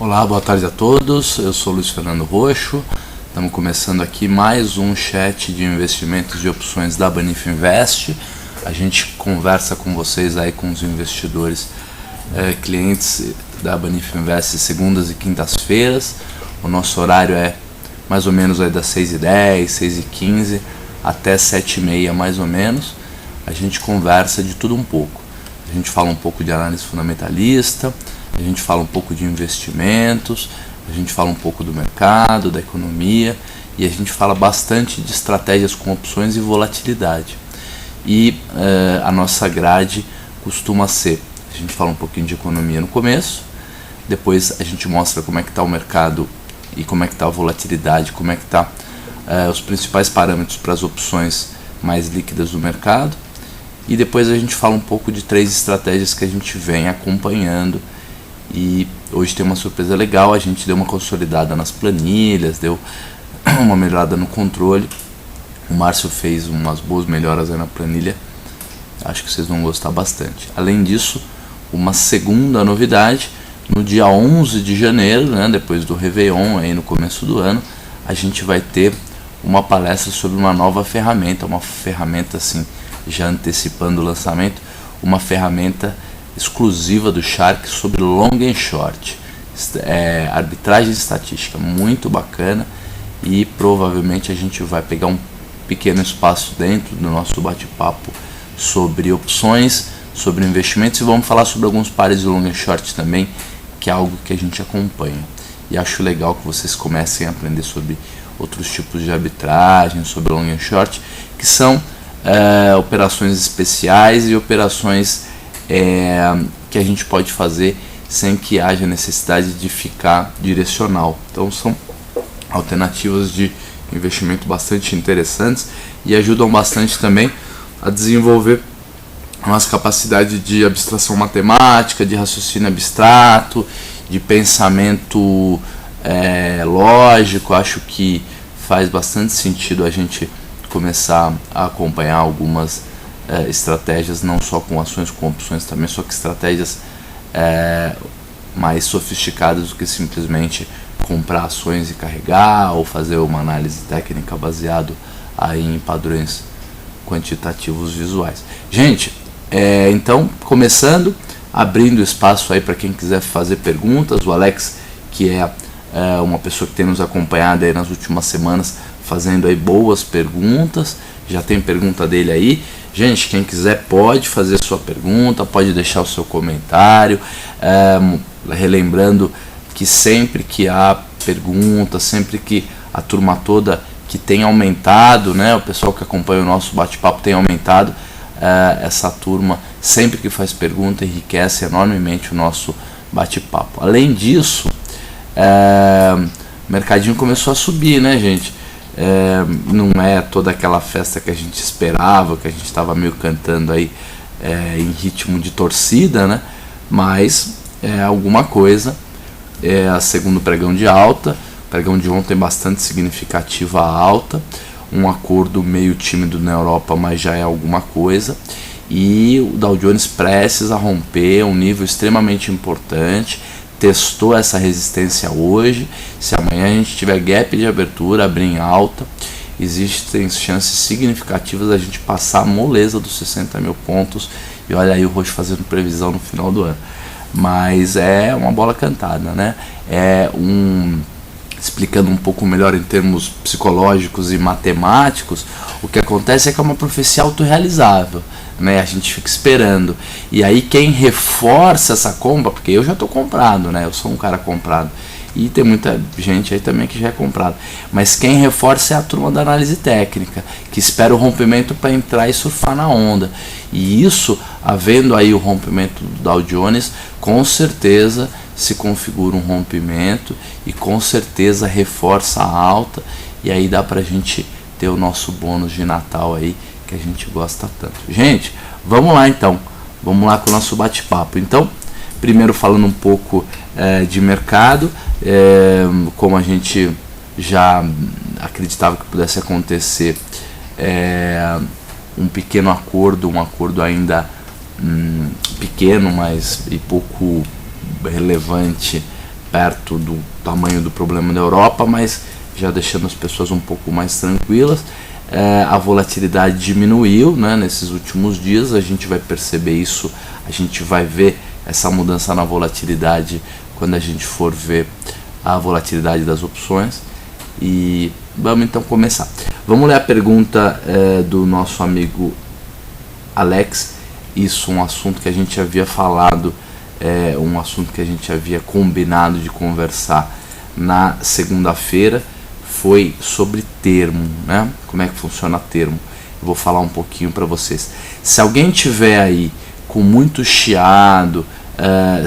Olá, boa tarde a todos, eu sou Luiz Fernando Roxo, estamos começando aqui mais um chat de investimentos de opções da Banif Invest. A gente conversa com vocês aí, com os investidores clientes da Banif Invest segundas e quintas-feiras. O nosso horário é mais ou menos aí das 6h10, 6h15 até 7h30 mais ou menos. A gente conversa de tudo um pouco. A gente fala um pouco de análise fundamentalista, a gente fala um pouco de investimentos, a gente fala um pouco do mercado, da economia e a gente fala bastante de estratégias com opções e volatilidade. E a nossa grade costuma ser, a gente fala um pouquinho de economia no começo, depois a gente mostra como é que está o mercado e como é que está a volatilidade, como é que está os principais parâmetros para as opções mais líquidas do mercado. E depois a gente fala um pouco de 3 estratégias que a gente vem acompanhando. E hoje tem uma surpresa legal, a gente deu uma consolidada nas planilhas, deu uma melhorada no controle. O Márcio fez umas boas melhoras aí na planilha, acho que vocês vão gostar bastante. Além disso, uma segunda novidade, no dia 11 de janeiro, né, depois do Réveillon, aí no começo do ano, a gente vai ter uma palestra sobre uma nova ferramenta, uma ferramenta assim, já antecipando o lançamento, uma ferramenta exclusiva do Shark sobre long and short, arbitragem estatística, muito bacana, e provavelmente a gente vai pegar um pequeno espaço dentro do nosso bate-papo sobre opções, sobre investimentos, e vamos falar sobre alguns pares de long and short também, que é algo que a gente acompanha, e acho legal que vocês comecem a aprender sobre outros tipos de arbitragem, sobre long and short, que são operações especiais e operações que a gente pode fazer sem que haja necessidade de ficar direcional. Então são alternativas de investimento bastante interessantes e ajudam bastante também a desenvolver a nossa capacidade de abstração matemática, de raciocínio abstrato, de pensamento lógico. Acho que faz bastante sentido a gente começar a acompanhar algumas estratégias, não só com ações, com opções também, só que estratégias mais sofisticadas do que simplesmente comprar ações e carregar, ou fazer uma análise técnica baseado aí em padrões quantitativos visuais. Gente, então começando, abrindo espaço aí para quem quiser fazer perguntas. O Alex, que é uma pessoa que tem nos acompanhado aí nas últimas semanas, fazendo aí boas perguntas, já tem pergunta dele aí. Gente, quem quiser pode fazer sua pergunta, pode deixar o seu comentário, relembrando que sempre que há pergunta, sempre que a turma toda que tem aumentado, né, o pessoal que acompanha o nosso bate-papo tem aumentado, essa turma sempre que faz pergunta enriquece enormemente o nosso bate-papo. Além disso, o mercadinho começou a subir, né, gente? Não é toda aquela festa que a gente esperava, que a gente estava meio cantando aí em ritmo de torcida, né? Mas é alguma coisa. A segundo pregão de alta, o pregão de ontem bastante significativa a alta, um acordo meio tímido na Europa, mas já é alguma coisa, e o Dow Jones prestes a romper um nível extremamente importante. Testou essa resistência hoje. Se amanhã a gente tiver gap de abertura, abrir em alta, existem chances significativas da gente passar a moleza dos 60 mil pontos. E olha aí o Roxo fazendo previsão no final do ano. Mas é uma bola cantada, né? Explicando um pouco melhor em termos psicológicos e matemáticos, o que acontece é que é uma profecia autorrealizável, né? A gente fica esperando, e aí quem reforça essa compra, porque eu já estou comprado, né? Eu sou um cara comprado, e tem muita gente aí também que já é comprado, mas quem reforça é a turma da análise técnica, que espera o rompimento para entrar e surfar na onda. E isso, havendo aí o rompimento do Dow Jones, com certeza se configura um rompimento e com certeza reforça a alta, e aí dá pra gente ter o nosso bônus de Natal aí, que a gente gosta tanto. Gente, vamos lá então, vamos lá com o nosso bate-papo. Então, primeiro falando um pouco de mercado, como a gente já acreditava que pudesse acontecer, um pequeno acordo, um acordo ainda pequeno, mas e pouco relevante, perto do tamanho do problema da Europa, mas já deixando as pessoas um pouco mais tranquilas. A volatilidade diminuiu, né, nesses últimos dias. A gente vai perceber isso, a gente vai ver essa mudança na volatilidade quando a gente for ver a volatilidade das opções. E vamos então começar. Vamos ler a pergunta do nosso amigo Alex. Isso, um assunto que a gente havia falado, um assunto que a gente havia combinado de conversar na segunda-feira, foi sobre termo, né? Como é que funciona termo? Eu vou falar um pouquinho para vocês. Se alguém tiver aí com muito chiado,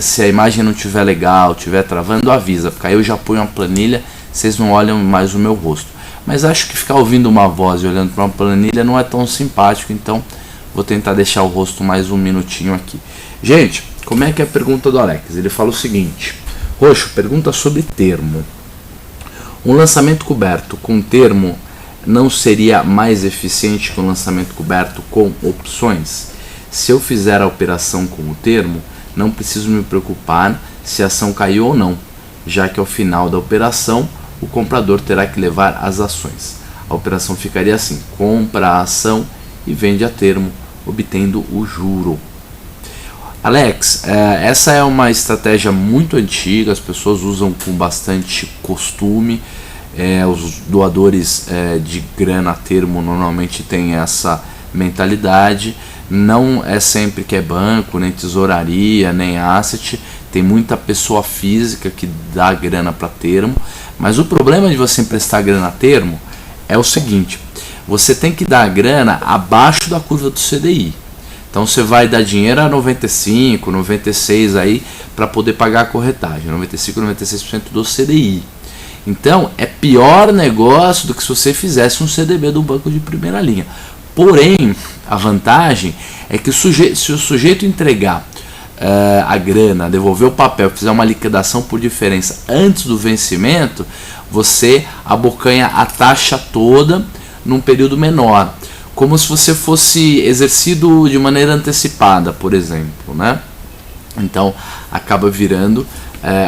se a imagem não tiver legal, tiver travando, avisa, porque aí eu já ponho uma planilha, vocês não olham mais o meu rosto. Mas acho que ficar ouvindo uma voz e olhando para uma planilha não é tão simpático, então vou tentar deixar o rosto mais um minutinho aqui. Gente, como é que é a pergunta do Alex? Ele fala o seguinte: Roxo, pergunta sobre termo. Um lançamento coberto com termo não seria mais eficiente que um lançamento coberto com opções? Se eu fizer a operação com o termo, não preciso me preocupar se a ação caiu ou não, já que ao final da operação o comprador terá que levar as ações. A operação ficaria assim: compra a ação e vende a termo, obtendo o juro. Alex, essa é uma estratégia muito antiga, as pessoas usam com bastante costume. Os doadores de grana a termo normalmente têm essa mentalidade. Não é sempre que é banco, nem tesouraria, nem asset. Tem muita pessoa física que dá grana para termo. Mas o problema de você emprestar grana a termo é o seguinte: você tem que dar a grana abaixo da curva do CDI. Então você vai dar dinheiro a 95, 96 aí para poder pagar a corretagem, 95, 96% do CDI. Então é pior negócio do que se você fizesse um CDB do banco de primeira linha. Porém, a vantagem é que se o sujeito entregar a grana, devolver o papel, fizer uma liquidação por diferença antes do vencimento, você abocanha a taxa toda num período menor, como se você fosse exercido de maneira antecipada, por exemplo, né? Então acaba virando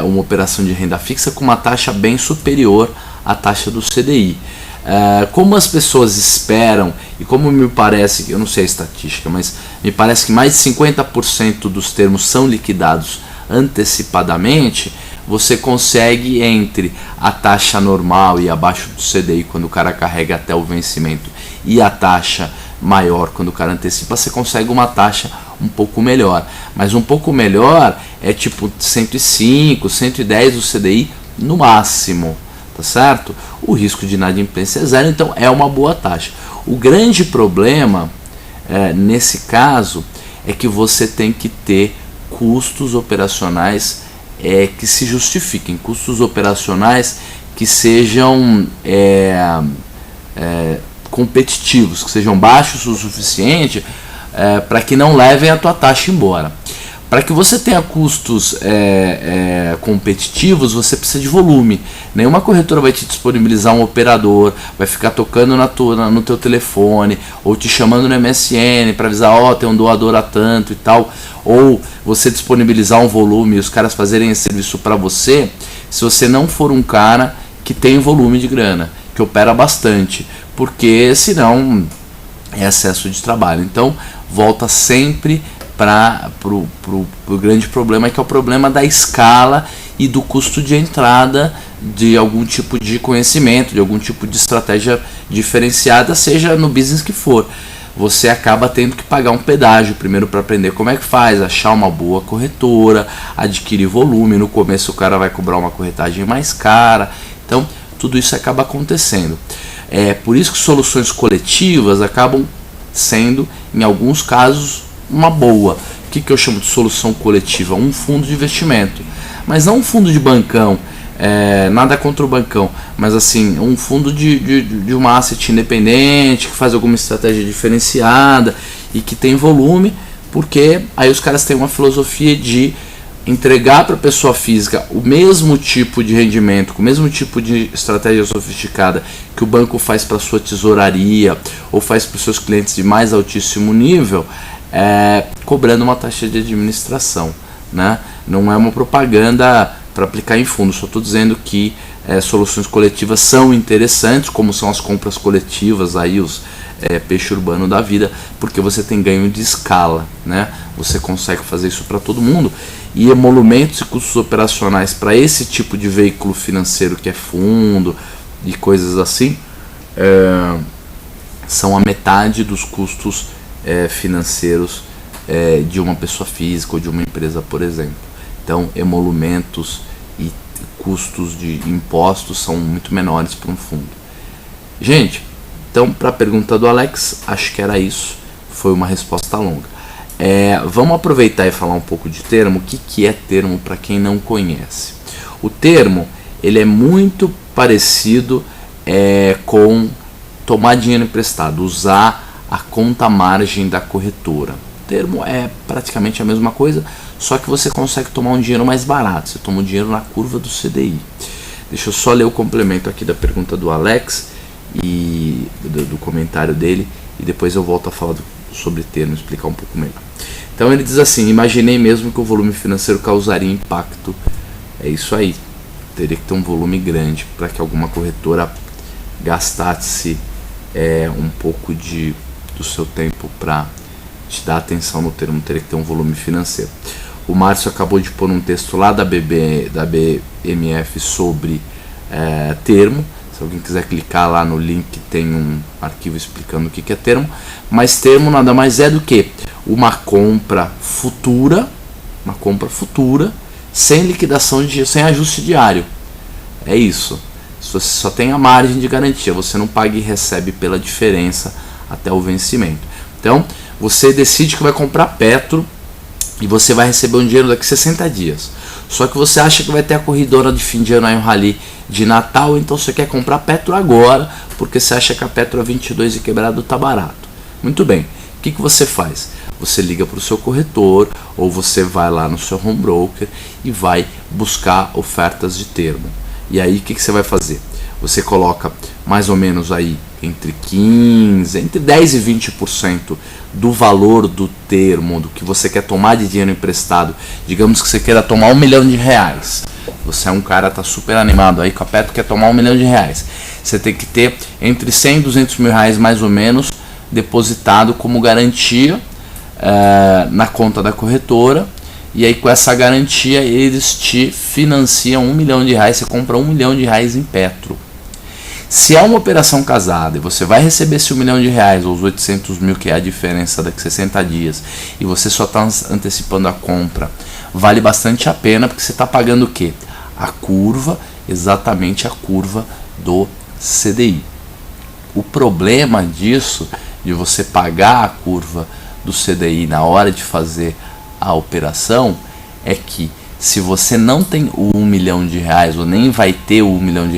uma operação de renda fixa com uma taxa bem superior à taxa do CDI. Como as pessoas esperam, e como me parece, eu não sei a estatística, mas me parece que mais de 50% dos termos são liquidados antecipadamente, você consegue, entre a taxa normal e abaixo do CDI quando o cara carrega até o vencimento e a taxa maior quando o cara antecipa, você consegue uma taxa um pouco melhor. Mas um pouco melhor é tipo 105, 110 do CDI no máximo, tá certo? O risco de inadimplência é zero, então é uma boa taxa. O grande problema nesse caso é que você tem que ter custos operacionais que se justifiquem, custos operacionais que sejam competitivos, que sejam baixos o suficiente para que não levem a tua taxa embora. Para que você tenha custos competitivos, você precisa de volume. Nenhuma corretora vai te disponibilizar um operador, vai ficar tocando no teu telefone, ou te chamando no MSN para avisar, tem um doador a tanto e tal, ou você disponibilizar um volume e os caras fazerem esse serviço para você, se você não for um cara que tem volume de grana, que opera bastante, porque senão é excesso de trabalho. Então volta sempre para o grande problema, que é o problema da escala e do custo de entrada de algum tipo de conhecimento, de algum tipo de estratégia diferenciada, seja no business que for. Você acaba tendo que pagar um pedágio primeiro para aprender como é que faz, achar uma boa corretora, adquirir volume. No começo o cara vai cobrar uma corretagem mais cara, então tudo isso acaba acontecendo. Por isso que soluções coletivas acabam sendo, em alguns casos, uma boa. O que eu chamo de solução coletiva? Um fundo de investimento, mas não um fundo de bancão, nada contra o bancão, mas assim, um fundo de uma asset independente, que faz alguma estratégia diferenciada e que tem volume, porque aí os caras têm uma filosofia de entregar para a pessoa física o mesmo tipo de rendimento, com o mesmo tipo de estratégia sofisticada que o banco faz para a sua tesouraria ou faz para os seus clientes de mais altíssimo nível, cobrando uma taxa de administração, né? Não é uma propaganda para aplicar em fundo. Só estou dizendo que soluções coletivas são interessantes, como são as compras coletivas, aí os peixe urbano da vida, porque você tem ganho de escala, né? Você consegue fazer isso para todo mundo, e emolumentos e custos operacionais para esse tipo de veículo financeiro que é fundo e coisas assim, são a metade dos custos financeiros de uma pessoa física ou de uma empresa, por exemplo. Então, emolumentos e custos de impostos são muito menores para um fundo. Gente, então, para a pergunta do Alex, acho que era isso. Foi uma resposta longa. Vamos aproveitar e falar um pouco de termo. O que é termo para quem não conhece? O termo, ele é muito parecido com tomar dinheiro emprestado, usar a conta margem da corretora. O termo é praticamente a mesma coisa, só que você consegue tomar um dinheiro mais barato. Você toma o dinheiro na curva do CDI. Deixa eu só ler o complemento aqui da pergunta do Alex e do comentário dele, e depois eu volto a falar sobre termo, explicar um pouco melhor. Então ele diz assim: imaginei mesmo que o volume financeiro causaria impacto. É isso aí, teria que ter um volume grande para que alguma corretora gastasse um pouco do seu tempo para te dar atenção no termo. Teria que ter um volume financeiro. O Márcio acabou de pôr um texto lá da BMF sobre termo. Se alguém quiser clicar lá no link, tem um arquivo explicando o que é termo. Mas termo nada mais é do que uma compra futura, sem liquidação, sem ajuste diário. É isso. Você só tem a margem de garantia, você não paga e recebe pela diferença até o vencimento. Então, você decide que vai comprar Petro e você vai receber um dinheiro daqui a 60 dias. Só que você acha que vai ter a corridora de fim de ano aí, um rally de Natal, então você quer comprar Petro agora, porque você acha que a Petro a 22 e quebrado está barato. Muito bem, o que você faz? Você liga para o seu corretor, ou você vai lá no seu home broker e vai buscar ofertas de termo. E aí o que você vai fazer? Você coloca mais ou menos aí entre 10 e 20% do valor do termo, do que você quer tomar de dinheiro emprestado. Digamos que você queira tomar R$1 milhão. Você é um cara, tá super animado aí com a Petro, quer tomar R$1 milhão. Você tem que ter entre 100 e 200 mil reais mais ou menos depositado como garantia na conta da corretora. E aí com essa garantia eles te financiam R$1 milhão, você compra R$1 milhão em Petro. Se é uma operação casada e você vai receber esse R$1 milhão ou os 800 mil, que é a diferença daqui a 60 dias, e você só está antecipando a compra, vale bastante a pena, porque você está pagando o quê? A curva, exatamente a curva do CDI. O problema disso, de você pagar a curva do CDI na hora de fazer a operação, é que se você não tem o R$1 milhão, ou nem vai ter o R$1 milhão,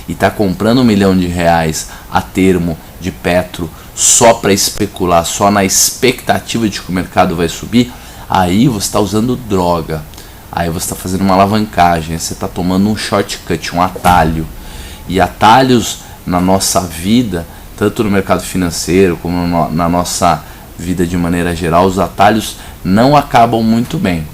e está comprando R$1 milhão a termo de Petro só para especular, só na expectativa de que o mercado vai subir, aí você está usando droga, aí você está fazendo uma alavancagem, você está tomando um shortcut, um atalho. E atalhos na nossa vida, tanto no mercado financeiro como na nossa vida de maneira geral, os atalhos não acabam muito bem,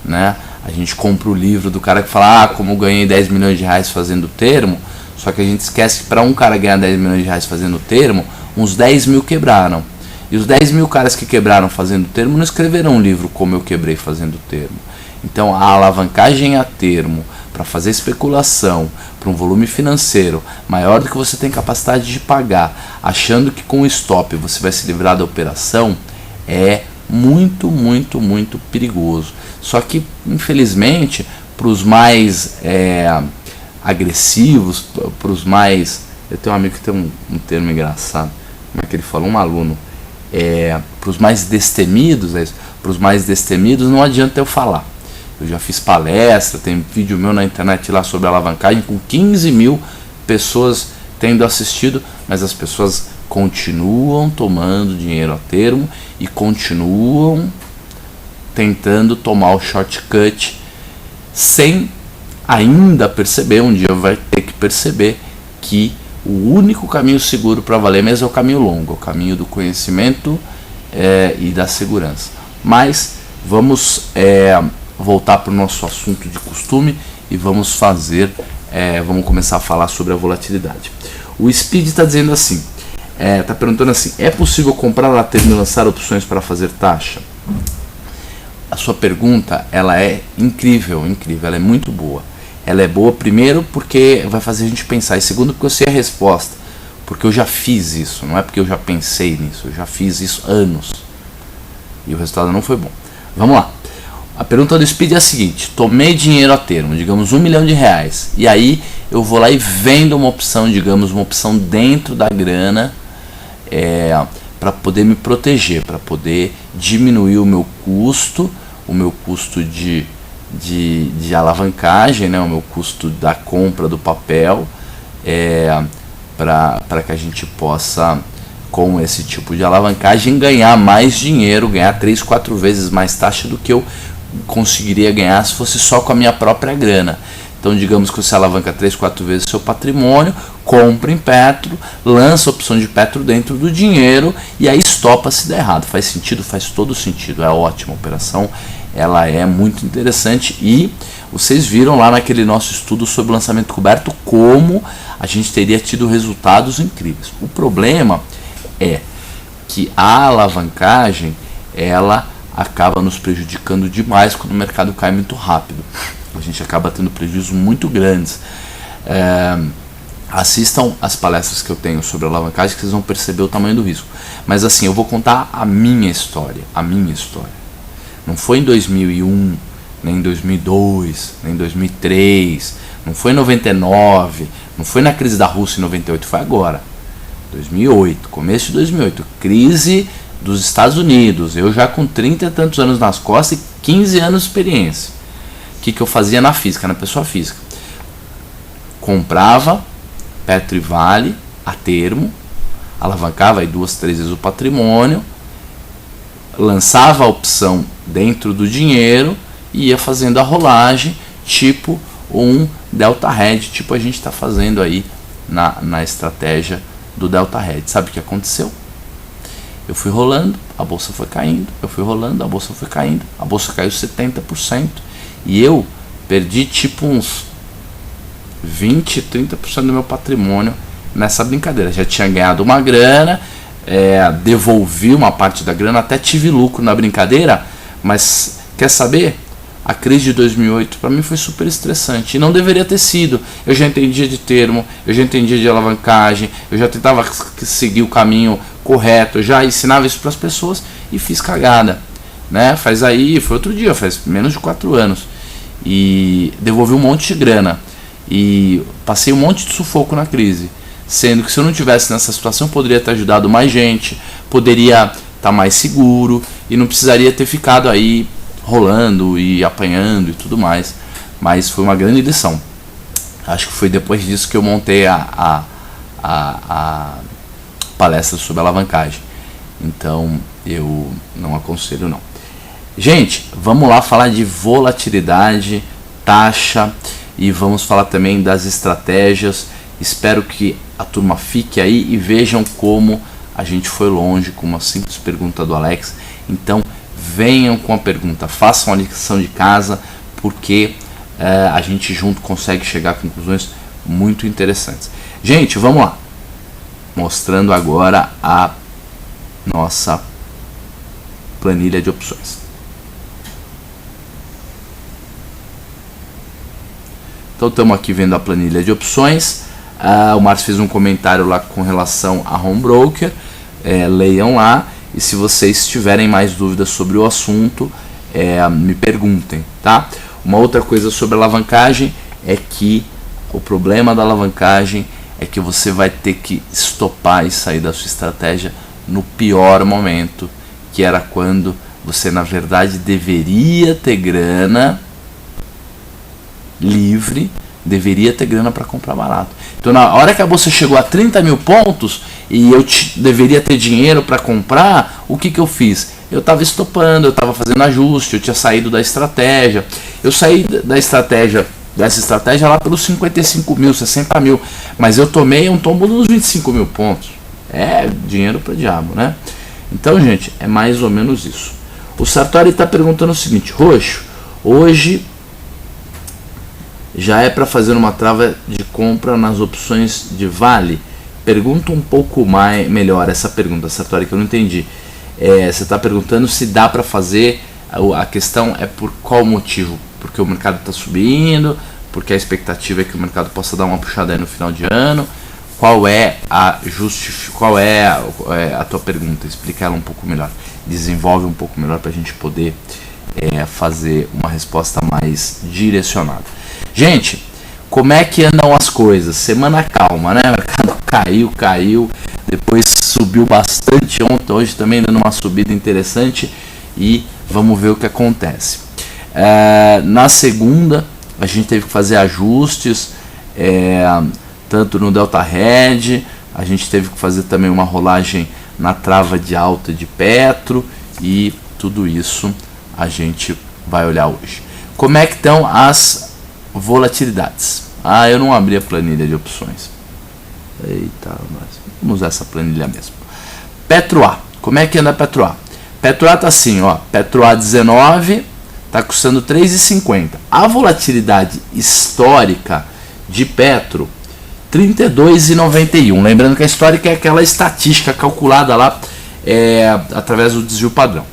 né? A gente compra o livro do cara que fala, como eu ganhei R$10 milhões fazendo termo, só que a gente esquece que para um cara ganhar R$10 milhões fazendo termo, uns 10 mil quebraram. E os 10 mil caras que quebraram fazendo termo não escreveram um livro como eu quebrei fazendo termo. Então a alavancagem a termo para fazer especulação, para um volume financeiro maior do que você tem capacidade de pagar, achando que com o stop você vai se livrar da operação, é muito, muito, muito perigoso. Só que, infelizmente, para os mais agressivos, para os mais... Eu tenho um amigo que tem um termo engraçado, como é que ele falou? Um aluno. Para os mais destemidos, para os mais destemidos não adianta eu falar. Eu já fiz palestra, tem vídeo meu na internet lá sobre alavancagem, com 15 mil pessoas tendo assistido, mas as pessoas continuam tomando dinheiro a termo e continuam tentando tomar o shortcut sem ainda perceber, um dia vai ter que perceber que o único caminho seguro para valer mesmo é o caminho longo, o caminho do conhecimento e da segurança. Mas vamos voltar para o nosso assunto de costume e vamos vamos começar a falar sobre a volatilidade. O Speed está dizendo assim, está perguntando assim, é possível comprar a termo e lançar opções para fazer taxa? A sua pergunta, ela é incrível, ela é muito boa. Ela é boa primeiro porque vai fazer a gente pensar, e segundo porque eu sei a resposta, porque eu já fiz isso, não é porque eu já pensei nisso, eu já fiz isso há anos e o resultado não foi bom. Vamos lá. A pergunta do Speed é a seguinte: tomei dinheiro a termo, digamos R$1 milhão, e aí eu vou lá e vendo uma opção, digamos uma opção dentro da grana, para poder me proteger, para poder diminuir o meu custo de alavancagem, né, o meu custo da compra do papel, para que a gente possa, com esse tipo de alavancagem, ganhar mais dinheiro, ganhar 3, 4 vezes mais taxa do que eu conseguiria ganhar se fosse só com a minha própria grana. Então, digamos que você alavanca 3, 4 vezes o seu patrimônio, compra em Petro, lança a opção de Petro dentro do dinheiro e aí estopa se der errado. Faz sentido? Faz todo sentido. É ótima a operação, ela é muito interessante e vocês viram lá naquele nosso estudo sobre lançamento coberto como a gente teria tido resultados incríveis. O problema é que a alavancagem, ela acaba nos prejudicando demais quando o mercado cai muito rápido. A gente acaba tendo prejuízos muito grandes. Assistam as palestras que eu tenho sobre alavancagem que vocês vão perceber o tamanho do risco. Mas assim, eu vou contar a minha história. Não foi em 2001, nem em 2002, nem em 2003, não foi em 99, não foi na crise da Rússia em 98, foi agora. 2008, começo de 2008, crise dos Estados Unidos, eu já com 30 e tantos anos nas costas e 15 anos de experiência. O que eu fazia na física, na pessoa física? Comprava Petro e Vale a termo, alavancava aí 2, 3 vezes o patrimônio, lançava a opção dentro do dinheiro e ia fazendo a rolagem, tipo um Delta Hedge, tipo a gente está fazendo aí na estratégia do Delta Hedge. Sabe o que aconteceu? Eu fui rolando, a bolsa foi caindo, eu fui rolando, a bolsa foi caindo, a bolsa caiu 70%, e eu perdi tipo uns 20, 30% do meu patrimônio nessa brincadeira. Já tinha ganhado uma grana, devolvi uma parte da grana, até tive lucro na brincadeira, mas quer saber? A crise de 2008 para mim foi super estressante e não deveria ter sido. Eu já entendia de termo, eu já entendia de alavancagem, eu já tentava seguir o caminho correto, eu já ensinava isso para as pessoas e fiz cagada, né? Foi outro dia, faz menos de 4 anos e devolvi um monte de grana e passei um monte de sufoco na crise, sendo que se eu não tivesse nessa situação eu poderia ter ajudado mais gente, poderia estar mais seguro e não precisaria ter ficado aí rolando e apanhando e tudo mais, mas foi uma grande lição. Acho que foi depois disso que eu montei a palestra sobre alavancagem, então eu não aconselho não. Gente, vamos lá falar de volatilidade, taxa e vamos falar também das estratégias. Espero que a turma fique aí e vejam como a gente foi longe com uma simples pergunta do Alex. Então venham com a pergunta, façam a lição de casa, porque a gente junto consegue chegar a conclusões muito interessantes. Gente, vamos lá. Mostrando agora a nossa planilha de opções. Então estamos aqui vendo a planilha de opções. O Márcio fez um comentário lá com relação a Home Broker. Leiam lá. E se vocês tiverem mais dúvidas sobre o assunto, me perguntem, tá? Uma outra coisa sobre alavancagem é que o problema da alavancagem é que você vai ter que estopar e sair da sua estratégia no pior momento, que era quando você na verdade deveria ter grana livre, deveria ter grana para comprar barato. Então na hora que a bolsa chegou a 30 mil pontos e eu deveria ter dinheiro para comprar, o que eu fiz? Eu estava estopando, eu estava fazendo ajuste, eu tinha saído da estratégia. Eu saí dessa estratégia lá pelos 55 mil, 60 mil, mas eu tomei um tombo dos 25 mil pontos. É dinheiro para diabo, né? Então, gente, é mais ou menos isso. O Sartori está perguntando o seguinte: Roxo, hoje já é para fazer uma trava de compra nas opções de vale? Pergunta um pouco melhor essa pergunta, Sartori, que eu não entendi. Você está perguntando se dá para fazer, a questão é por qual motivo? Porque o mercado está subindo, porque a expectativa é que o mercado possa dar uma puxada aí no final de ano. Qual é a tua pergunta? Explica ela um pouco melhor, desenvolve um pouco melhor para a gente poder fazer uma resposta mais direcionada. Gente, como é que andam as coisas? Semana calma, né? O mercado caiu, depois subiu bastante ontem, hoje também dando uma subida interessante e vamos ver o que acontece. Na segunda a gente teve que fazer ajustes, tanto no Delta Red, a gente teve que fazer também uma rolagem na trava de alta de Petro e tudo isso a gente vai olhar hoje. Como é que estão as volatilidades? Eu não abri a planilha de opções. Eita, vamos usar essa planilha mesmo. Petro A, como é que anda Petro A? Petro A tá assim, ó, Petro A 19 tá custando 3,50. A volatilidade histórica de Petro 32,91. Lembrando que a histórica é aquela estatística calculada lá através do desvio padrão.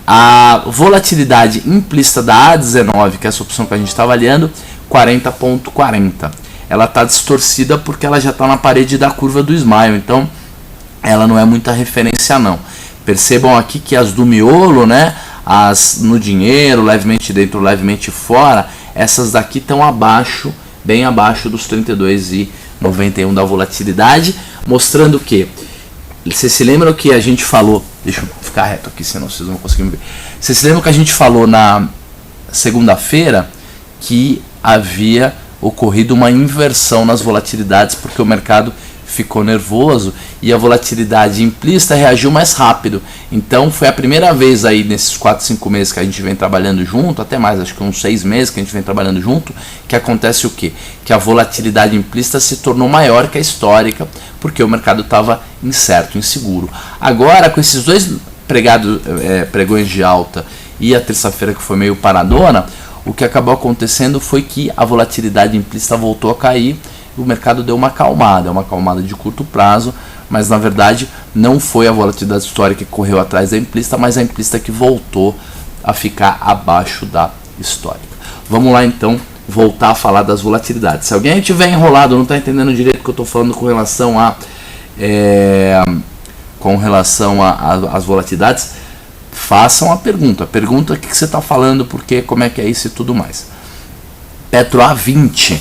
A volatilidade implícita da A19, que é essa opção que a gente está avaliando, 40,40. Ela está distorcida porque ela já está na parede da curva do Smile, então ela não é muita referência não. Percebam aqui que as do miolo, né, as no dinheiro, levemente dentro, levemente fora, essas daqui estão abaixo, bem abaixo dos 32,91 da volatilidade, mostrando que, vocês se lembram que a gente falou, deixa eu ficar reto aqui, senão vocês não vão conseguir me ver. Vocês se lembram que a gente falou na segunda-feira que havia ocorrido uma inversão nas volatilidades porque o mercado ficou nervoso e a volatilidade implícita reagiu mais rápido. Então foi a primeira vez aí nesses 4, 5 meses que a gente vem trabalhando junto, até mais, acho que uns 6 meses que a gente vem trabalhando junto, que acontece o quê? Que a volatilidade implícita se tornou maior que a histórica, porque o mercado estava incerto, inseguro. Agora, com esses dois pregões de alta e a terça-feira que foi meio paradona, o que acabou acontecendo foi que a volatilidade implícita voltou a cair, o mercado deu uma acalmada de curto prazo, mas na verdade não foi a volatilidade histórica que correu atrás da implícita, mas a implícita que voltou a ficar abaixo da histórica. Vamos lá então voltar a falar das volatilidades. Se alguém estiver enrolado, não está entendendo direito o que eu estou falando com relação às volatilidades, façam a pergunta. Pergunta o que você está falando, porque, como é que é isso e tudo mais. Petro A20.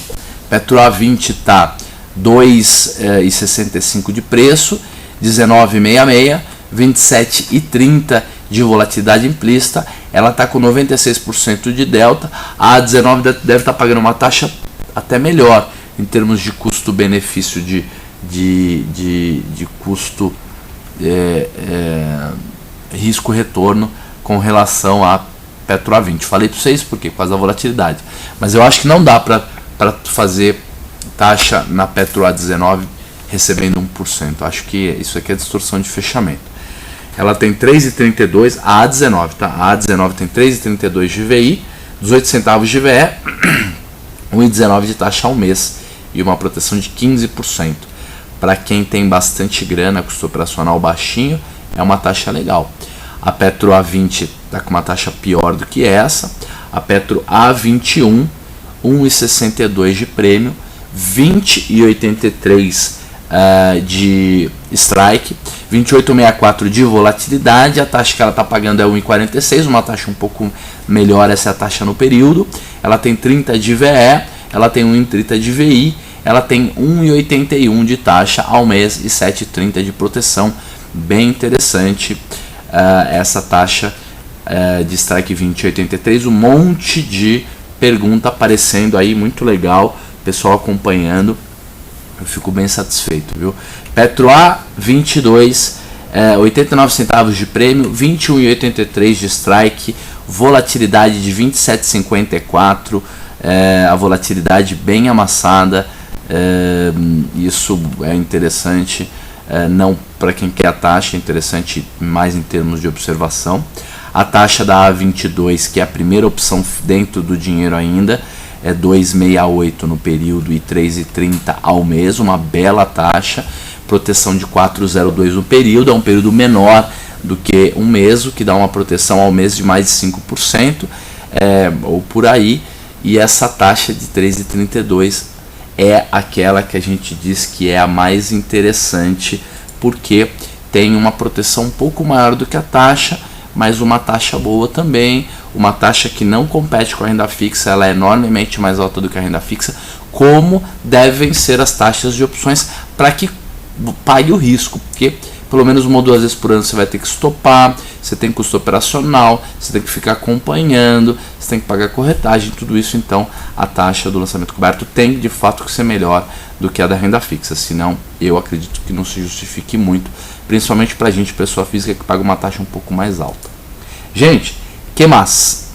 Petro A20 está 2,65 de preço, 19,66, 27,30 de volatilidade implícita. Ela está com 96% de delta. A A19 deve estar pagando uma taxa até melhor em termos de custo-benefício, de custo risco-retorno com relação a Petro A20. Falei para vocês por quê? Por causa da volatilidade. Mas eu acho que não dá para fazer taxa na Petro A19 recebendo 1%. Acho que isso aqui é distorção de fechamento. Ela tem 3,32, a A19, tá? A A19 tem 3,32 de VI, 18 centavos de VE, 1,19 de taxa ao mês e uma proteção de 15%. Para quem tem bastante grana, custo operacional baixinho, é uma taxa legal. A Petro A20 está com uma taxa pior do que essa. A Petro A21, 1,62 de prêmio, 20,83 de strike, 28,64 de volatilidade. A taxa que ela está pagando é 1,46, uma taxa um pouco melhor, essa é a taxa no período. Ela tem 30 de VE, ela tem 1,30 de VI, ela tem 1,81 de taxa ao mês e 7,30 de proteção. Bem interessante essa taxa de strike 20,83, um monte de pergunta aparecendo aí, muito legal, pessoal acompanhando, eu fico bem satisfeito, viu? Petro A22, 89 centavos de prêmio, 21,83 de strike, volatilidade de 27,54, a volatilidade bem amassada, isso é interessante, não para quem quer a taxa, é interessante mais em termos de observação. A taxa da A22, que é a primeira opção dentro do dinheiro ainda, é 2,68 no período e 3,30 ao mês, uma bela taxa. Proteção de 4,02 no período, é um período menor do que um mês, o que dá uma proteção ao mês de mais de 5%, ou por aí. E essa taxa de 3,32 é aquela que a gente diz que é a mais interessante, porque tem uma proteção um pouco maior do que a taxa, mas uma taxa boa também, uma taxa que não compete com a renda fixa, ela é enormemente mais alta do que a renda fixa, como devem ser as taxas de opções para que pague o risco, porque pelo menos uma ou duas vezes por ano você vai ter que estopar, você tem custo operacional, você tem que ficar acompanhando, você tem que pagar corretagem, tudo isso. Então a taxa do lançamento coberto tem de fato que ser melhor do que a da renda fixa, senão eu acredito que não se justifique muito, principalmente para a gente, pessoa física, que paga uma taxa um pouco mais alta. Gente, que mais?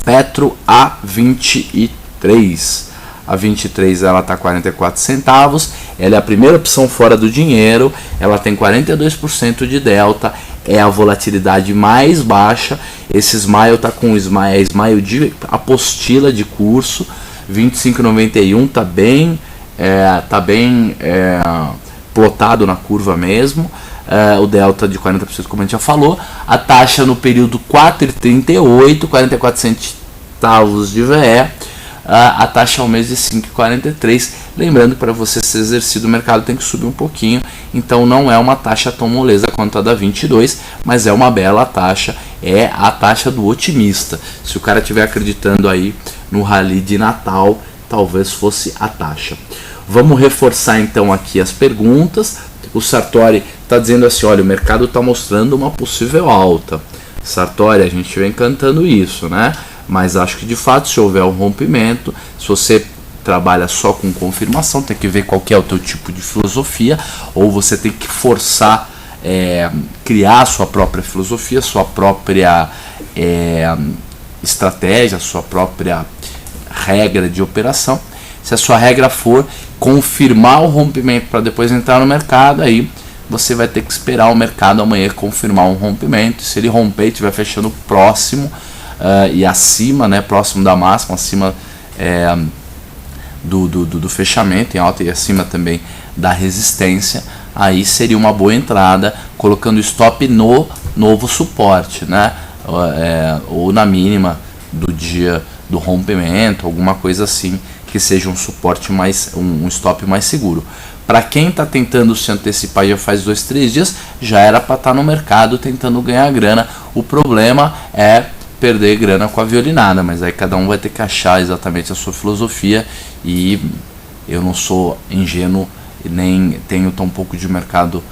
Petro A23. A 23 ela está 44 centavos, ela é a primeira opção fora do dinheiro, ela tem 42% de delta, é a volatilidade mais baixa. Esse Smile está com Smile de apostila de curso, 25,91, está bem, plotado na curva mesmo. O delta de 40%, como a gente já falou, a taxa no período 4,38, 44 centavos de VE. A taxa ao mês de 5,43. Lembrando que para você ser exercido o mercado tem que subir um pouquinho, então não é uma taxa tão moleza quanto a da 22, mas é uma bela taxa, é a taxa do otimista. Se o cara estiver acreditando aí no rally de Natal, talvez fosse a taxa. Vamos reforçar então aqui as perguntas. O Sartori está dizendo assim, olha, o mercado está mostrando uma possível alta. Sartori, a gente vem cantando isso, né? Mas acho que de fato, se houver um rompimento, se você trabalha só com confirmação, tem que ver qual que é o teu tipo de filosofia, ou você tem que forçar, criar a sua própria filosofia, sua própria estratégia, sua própria regra de operação. Se a sua regra for confirmar o rompimento para depois entrar no mercado, aí você vai ter que esperar o mercado amanhã confirmar um rompimento. Se ele romper e estiver fechando próximo, e acima, né, próximo da máxima, acima do fechamento em alta e acima também da resistência, aí seria uma boa entrada, colocando stop no novo suporte, né, ou na mínima do dia do rompimento, alguma coisa assim, que seja um suporte mais, um stop mais seguro. Para quem está tentando se antecipar já faz 2, 3 dias, já era para estar no mercado tentando ganhar grana. O problema é perder grana com a violinada, mas aí cada um vai ter que achar exatamente a sua filosofia, e eu não sou ingênuo e nem tenho tão pouco de mercado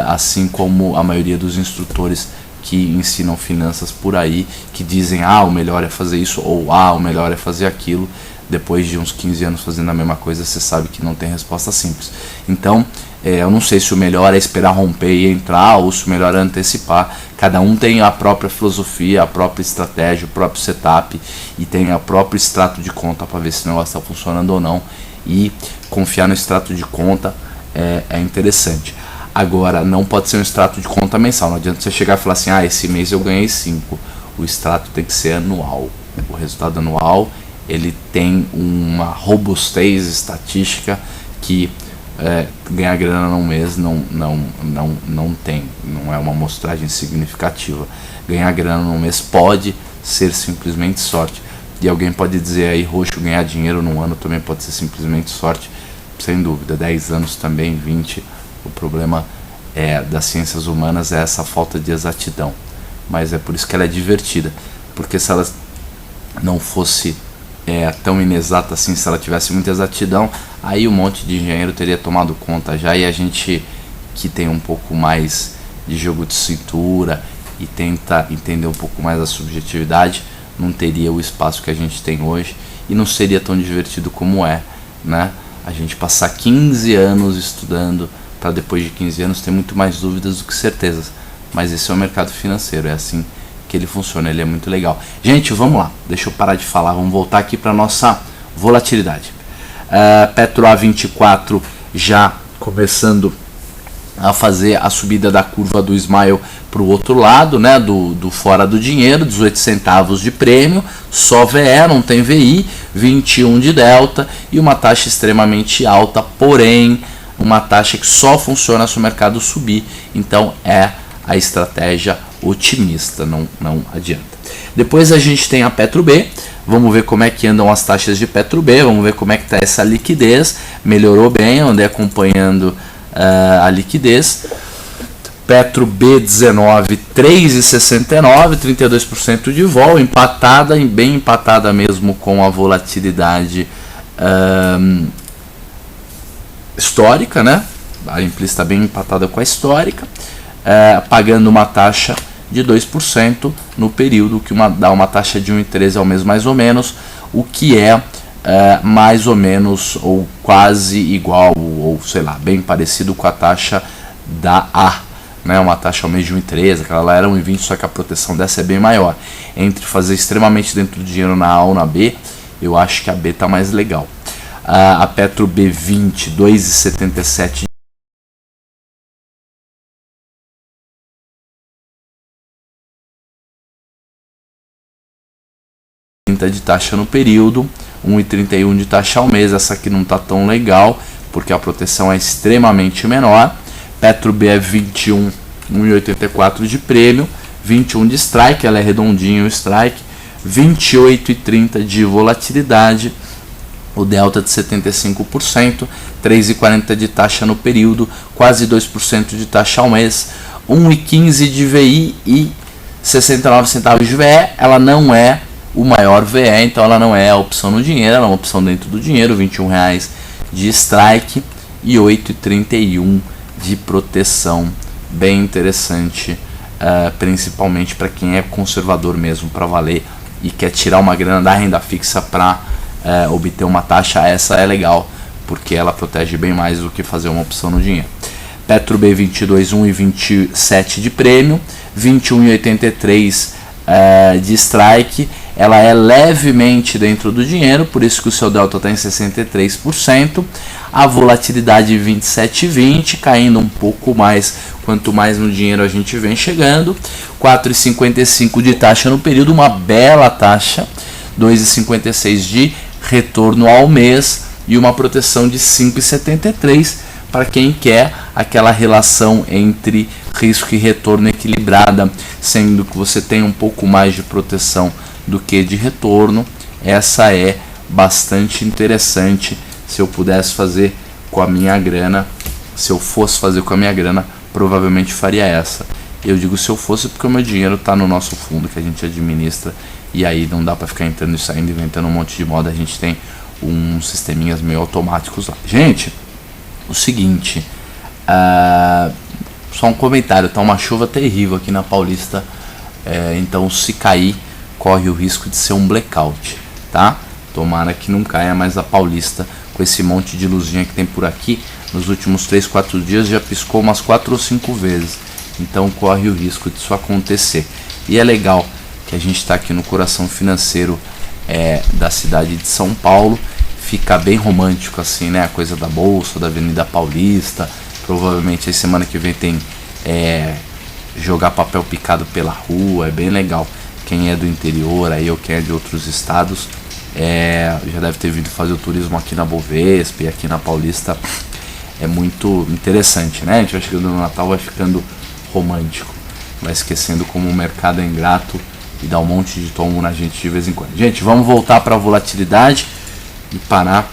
assim como a maioria dos instrutores que ensinam finanças por aí, que dizem, o melhor é fazer isso, ou o melhor é fazer aquilo. Depois de uns 15 anos fazendo a mesma coisa, você sabe que não tem resposta simples. Então, eu não sei se o melhor é esperar romper e entrar, ou se o melhor é antecipar. Cada um tem a própria filosofia, a própria estratégia, o próprio setup, e tem o próprio extrato de conta para ver se o negócio está funcionando ou não. E confiar no extrato de conta é interessante. Agora, não pode ser um extrato de conta mensal. Não adianta você chegar e falar assim, esse mês eu ganhei 5. O extrato tem que ser anual. O resultado anual, ele tem uma robustez estatística que ganhar grana num mês não tem, não é uma amostragem significativa. Ganhar grana num mês pode ser simplesmente sorte. E alguém pode dizer aí, Roxo, ganhar dinheiro num ano também pode ser simplesmente sorte. Sem dúvida, 10 anos também, 20. O problema das ciências humanas é essa falta de exatidão. Mas é por isso que ela é divertida. Porque se ela não fosse tão inexata assim, se ela tivesse muita exatidão, aí um monte de engenheiro teria tomado conta já, e a gente que tem um pouco mais de jogo de cintura e tenta entender um pouco mais a subjetividade, não teria o espaço que a gente tem hoje, e não seria tão divertido como né? A gente passar 15 anos estudando para depois de 15 anos ter muito mais dúvidas do que certezas. Mas esse é o mercado financeiro, é assim que ele funciona, ele é muito legal. Gente, vamos lá, deixa eu parar de falar, vamos voltar aqui para nossa volatilidade. Petro A24 já começando a fazer a subida da curva do Smile para o outro lado, né, do fora do dinheiro, 18 centavos de prêmio, só VE, não tem VI, 21 de delta e uma taxa extremamente alta, porém uma taxa que só funciona se o mercado subir, então é a estratégia otimista, não adianta. Depois a gente tem a PetroB, vamos ver como é que andam as taxas de PetroB, vamos ver como é que está essa liquidez, melhorou bem, andei acompanhando a liquidez. Petro B19 3,69, 32% de vol, empatada, bem empatada mesmo com a volatilidade histórica, né? A implícita bem empatada com a histórica, pagando uma taxa de 2% no período, que dá uma taxa de 1,13 ao mês mais ou menos, o que é mais ou menos ou quase igual, ou sei lá, bem parecido com a taxa da A, né? Uma taxa ao mês de 1,13, aquela lá era 1,20, só que a proteção dessa é bem maior. Entre fazer extremamente dentro do dinheiro na A ou na B, eu acho que a B está mais legal. A Petro B20, 2,77 de taxa no período, 1,31 de taxa ao mês. Essa aqui não está tão legal porque a proteção é extremamente menor. Petro B é 21, 1,84 de prêmio, 21 de strike, ela é redondinho o strike, 28,30 de volatilidade, o delta de 75%, 3,40 de taxa no período, quase 2% de taxa ao mês, 1,15 de VI e 69 centavos de VE. Ela não é o maior VE, então ela não é a opção no dinheiro, ela é uma opção dentro do dinheiro, R$21 de strike e 8,31 de proteção, bem interessante, principalmente para quem é conservador mesmo, para valer e quer tirar uma grana da renda fixa para obter uma taxa. Essa é legal, porque ela protege bem mais do que fazer uma opção no dinheiro. Petro B22, 1,27 de prêmio, 21,83 de strike. Ela é levemente dentro do dinheiro, por isso que o seu delta está em 63%. A volatilidade 27,20, caindo um pouco mais quanto mais no dinheiro a gente vem chegando. 4,55 de taxa no período, uma bela taxa. 2,56 de retorno ao mês e uma proteção de 5,73 para quem quer aquela relação entre risco e retorno equilibrada, sendo que você tem um pouco mais de proteção do que de retorno. Essa é bastante interessante. Se eu pudesse fazer com a minha grana, se eu fosse fazer com a minha grana, provavelmente faria essa. Eu digo se eu fosse porque o meu dinheiro está no nosso fundo que a gente administra, e aí não dá para ficar entrando e saindo, inventando um monte de moda. A gente tem uns sisteminhas meio automáticos lá. Gente, o seguinte, só um comentário, tá uma chuva terrível aqui na Paulista, então se cair corre o risco de ser um blackout, tá? Tomara que não caia, mas a Paulista, com esse monte de luzinha que tem por aqui, nos últimos 3, 4 dias já piscou umas 4 ou 5 vezes, então corre o risco disso acontecer. E é legal que a gente está aqui no coração financeiro da cidade de São Paulo, fica bem romântico assim, né? A coisa da Bolsa, da Avenida Paulista. Provavelmente a semana que vem tem jogar papel picado pela rua, é bem legal. Quem é do interior aí ou quem é de outros estados já deve ter vindo fazer o turismo aqui na Bovespa e aqui na Paulista. É muito interessante, né? A gente vai chegando no Natal, vai ficando romântico, vai esquecendo como o mercado é ingrato e dá um monte de tombo na gente de vez em quando. Gente, vamos voltar para a volatilidade e parar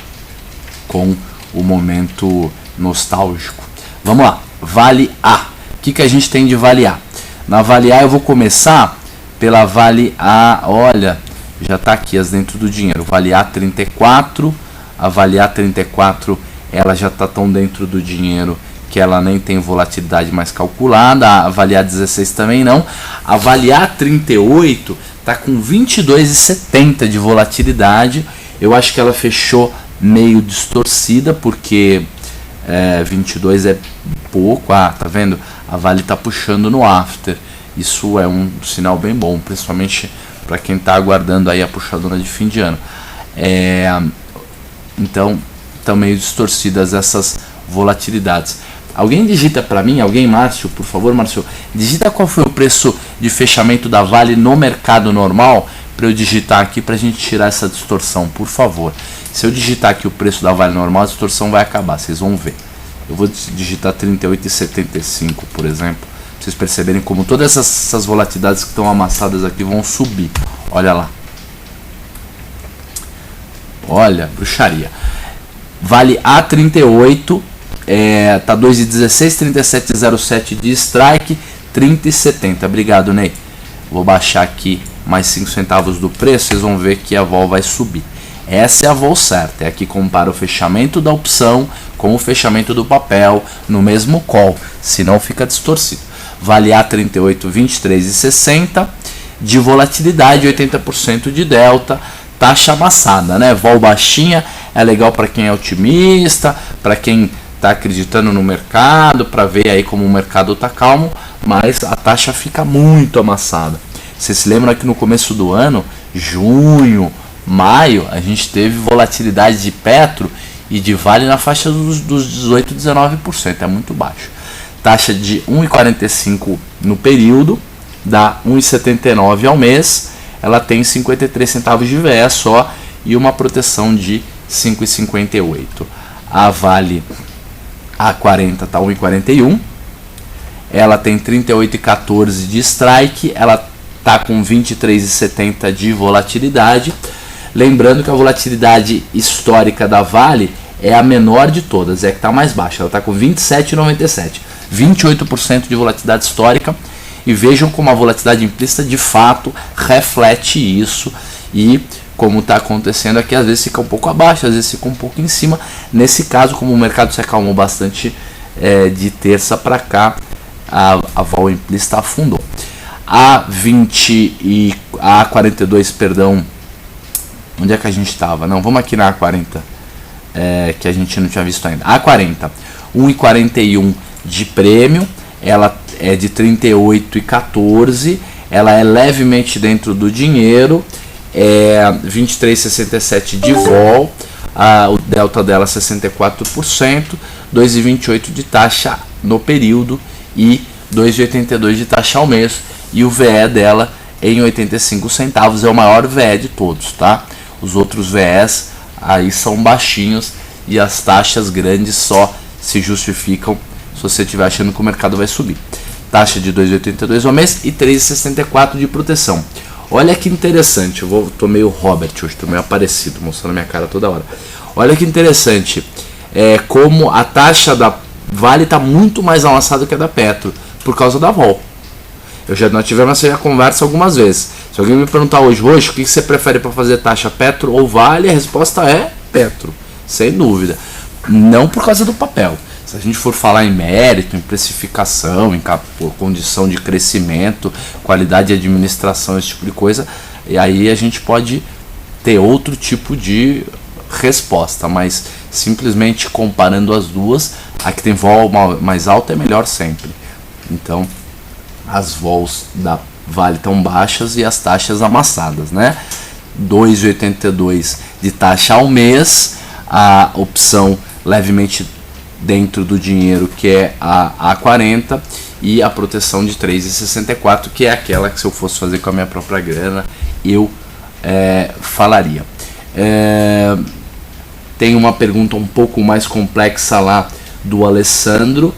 com o momento nostálgico. Vamos lá, Vale A. O que a gente tem de Vale A? Na Vale A eu vou começar pela Vale A, olha, já está aqui as dentro do dinheiro. Vale A 34, a Vale A 34, ela já está tão dentro do dinheiro que ela nem tem volatilidade mais calculada. A Vale A 16 também não. A Vale A 38 está com 22,70 de volatilidade. Eu acho que ela fechou meio distorcida, porque 22 é pouco. Tá vendo? A Vale está puxando no after. Isso é um sinal bem bom, principalmente para quem está aguardando aí a puxadona de fim de ano. Então, estão meio distorcidas essas volatilidades. Alguém digita para mim, Márcio, por favor, Márcio, digita qual foi o preço de fechamento da Vale no mercado normal, para eu digitar aqui para a gente tirar essa distorção, por favor. Se eu digitar aqui o preço da Vale normal, a distorção vai acabar, vocês vão ver. Eu vou digitar 38,75, por exemplo, pra vocês perceberem como todas essas volatilidades que estão amassadas aqui vão subir. Olha lá. Olha, bruxaria. Vale A38, tá 2,16, 37,07 de strike, 30,70. Obrigado, Ney. Vou baixar aqui mais 5 centavos do preço, vocês vão ver que a vol vai subir. Essa é a vol certa, é a que compara o fechamento da opção com o fechamento do papel no mesmo call, senão fica distorcido. Vale A38, 23,60 de volatilidade, 80% de delta, taxa amassada, né? Vol baixinha é legal para quem é otimista, para quem está acreditando no mercado, para ver aí como o mercado está calmo, mas a taxa fica muito amassada. Vocês se lembram que no começo do ano, junho, maio, a gente teve volatilidade de Petro e de Vale na faixa dos 18, 19%, é muito baixo. Taxa de 1,45 no período, dá 1,79 ao mês, ela tem 53 centavos de VE só e uma proteção de 5,58. A Vale A40 está 1,41, ela tem 38,14 de strike, ela está com 23,70 de volatilidade. Lembrando que a volatilidade histórica da Vale é a menor de todas, é a que está mais baixa, ela está com 27,97, 28% de volatilidade histórica. E vejam como a volatilidade implícita de fato reflete isso, e como está acontecendo aqui, às vezes fica um pouco abaixo, às vezes fica um pouco em cima. Nesse caso, como o mercado se acalmou bastante de terça para cá, a vol implícita afundou. A20 e a A42, perdão, onde é que a gente estava? Não, vamos aqui na A40, que a gente não tinha visto ainda. A40, 1,41 de prêmio, ela é de 38,14, ela é levemente dentro do dinheiro, 23,67 de vol, o delta dela é 64%, 2,28 de taxa no período e 2,82 de taxa ao mês, e o VE dela em 85 centavos, é o maior VE de todos, tá? Os outros VEs aí são baixinhos e as taxas grandes só se justificam se você estiver achando que o mercado vai subir. Taxa de 2,82 ao mês e 3,64 de proteção. Olha que interessante, tô meio Robert hoje, tô meio aparecido, mostrando minha cara toda hora. Olha que interessante, como a taxa da Vale está muito mais amassada que a da Petro, por causa da vol. Nós tivemos essa conversa algumas vezes. Se alguém me perguntar hoje, o que você prefere para fazer taxa, Petro ou Vale? A resposta é Petro, sem dúvida. Não por causa do papel. Se a gente for falar em mérito, em precificação, em condição de crescimento, qualidade de administração, esse tipo de coisa, e aí a gente pode ter outro tipo de resposta, mas simplesmente comparando as duas, a que tem vol mais alta é melhor sempre. Então, as vols da Vale estão baixas e as taxas amassadas, né? 2,82 de taxa ao mês, a opção levemente dentro do dinheiro, que é a A40, e a proteção de 3,64, que é aquela que, se eu fosse fazer com a minha própria grana, eu falaria. Tem uma pergunta um pouco mais complexa lá do Alessandro,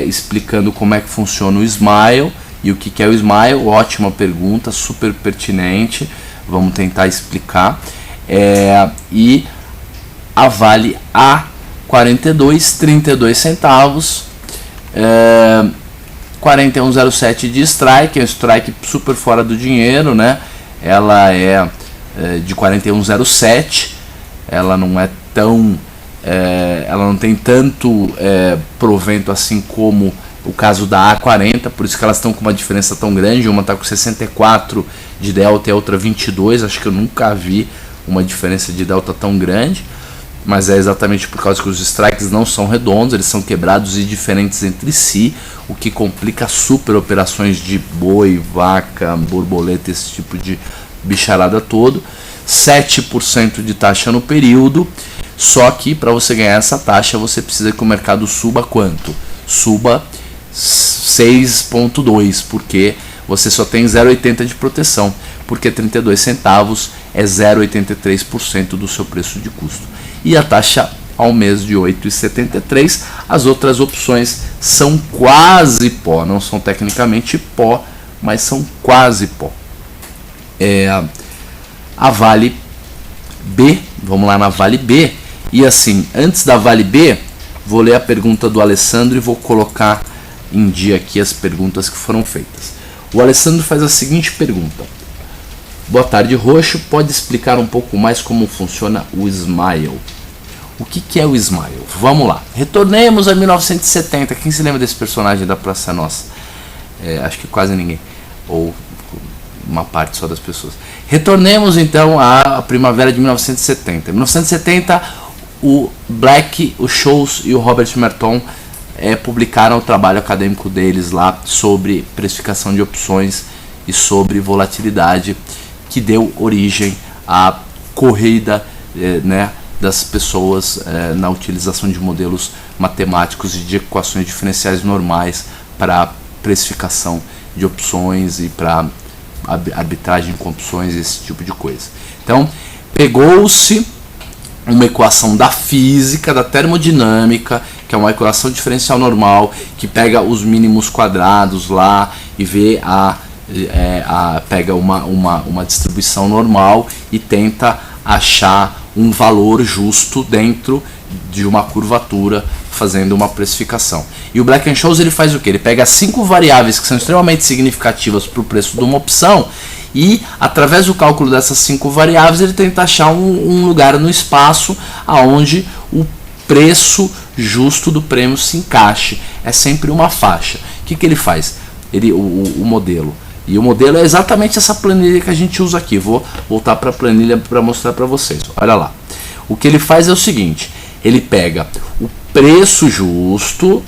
explicando como é que funciona o Smile e o que é o Smile. Ótima pergunta, super pertinente, vamos tentar explicar. E a Vale A42, 32 centavos, 41,07 de strike, é um strike super fora do dinheiro, né? Ela é de 41,07, ela não é tão, ela não tem tanto provento assim como o caso da A40, por isso que elas estão com uma diferença tão grande. Uma está com 64 de delta e a outra 22, acho que eu nunca vi uma diferença de delta tão grande, mas é exatamente por causa que os strikes não são redondos, eles são quebrados e diferentes entre si, o que complica super operações de boi, vaca, borboleta, esse tipo de bicharada todo. 7% de taxa no período, só que para você ganhar essa taxa você precisa que o mercado suba quanto? suba 6,2, porque você só tem 0,80 de proteção, porque 32 centavos é 0,83% do seu preço de custo. E a taxa ao mês de 8,73. As outras opções são quase pó, não são tecnicamente pó, mas são quase pó. A Vale B, vamos lá na Vale B. E assim, antes da Vale B, vou ler a pergunta do Alessandro e vou colocar em dia aqui as perguntas que foram feitas. O Alessandro faz a seguinte pergunta: boa tarde, Roxo, pode explicar um pouco mais como funciona o Smile? O que é o Smile? Vamos lá, retornemos a 1970. Quem se lembra desse personagem da Praça Nossa? Acho que quase ninguém, ou uma parte só das pessoas. Retornemos então à primavera de 1970. Em 1970, o Black, o Scholes e o Robert Merton publicaram o trabalho acadêmico deles lá sobre precificação de opções e sobre volatilidade, que deu origem à corrida das pessoas na utilização de modelos matemáticos e de equações diferenciais normais para precificação de opções e para arbitragem com opções, esse tipo de coisa. Então, pegou-se uma equação da física, da termodinâmica, que é uma equação diferencial normal, que pega os mínimos quadrados lá e vê pega uma distribuição normal e tenta achar um valor justo dentro de uma curvatura, fazendo uma precificação. E o Black & Scholes, ele faz o que? Ele pega 5 variáveis que são extremamente significativas para o preço de uma opção e, através do cálculo dessas 5 variáveis, ele tenta achar um lugar no espaço aonde o preço justo do prêmio se encaixe. É sempre uma faixa. O que ele faz? O modelo. E o modelo é exatamente essa planilha que a gente usa aqui. Vou voltar para a planilha para mostrar para vocês. Olha lá. O que ele faz é o seguinte: ele pega o preço justo.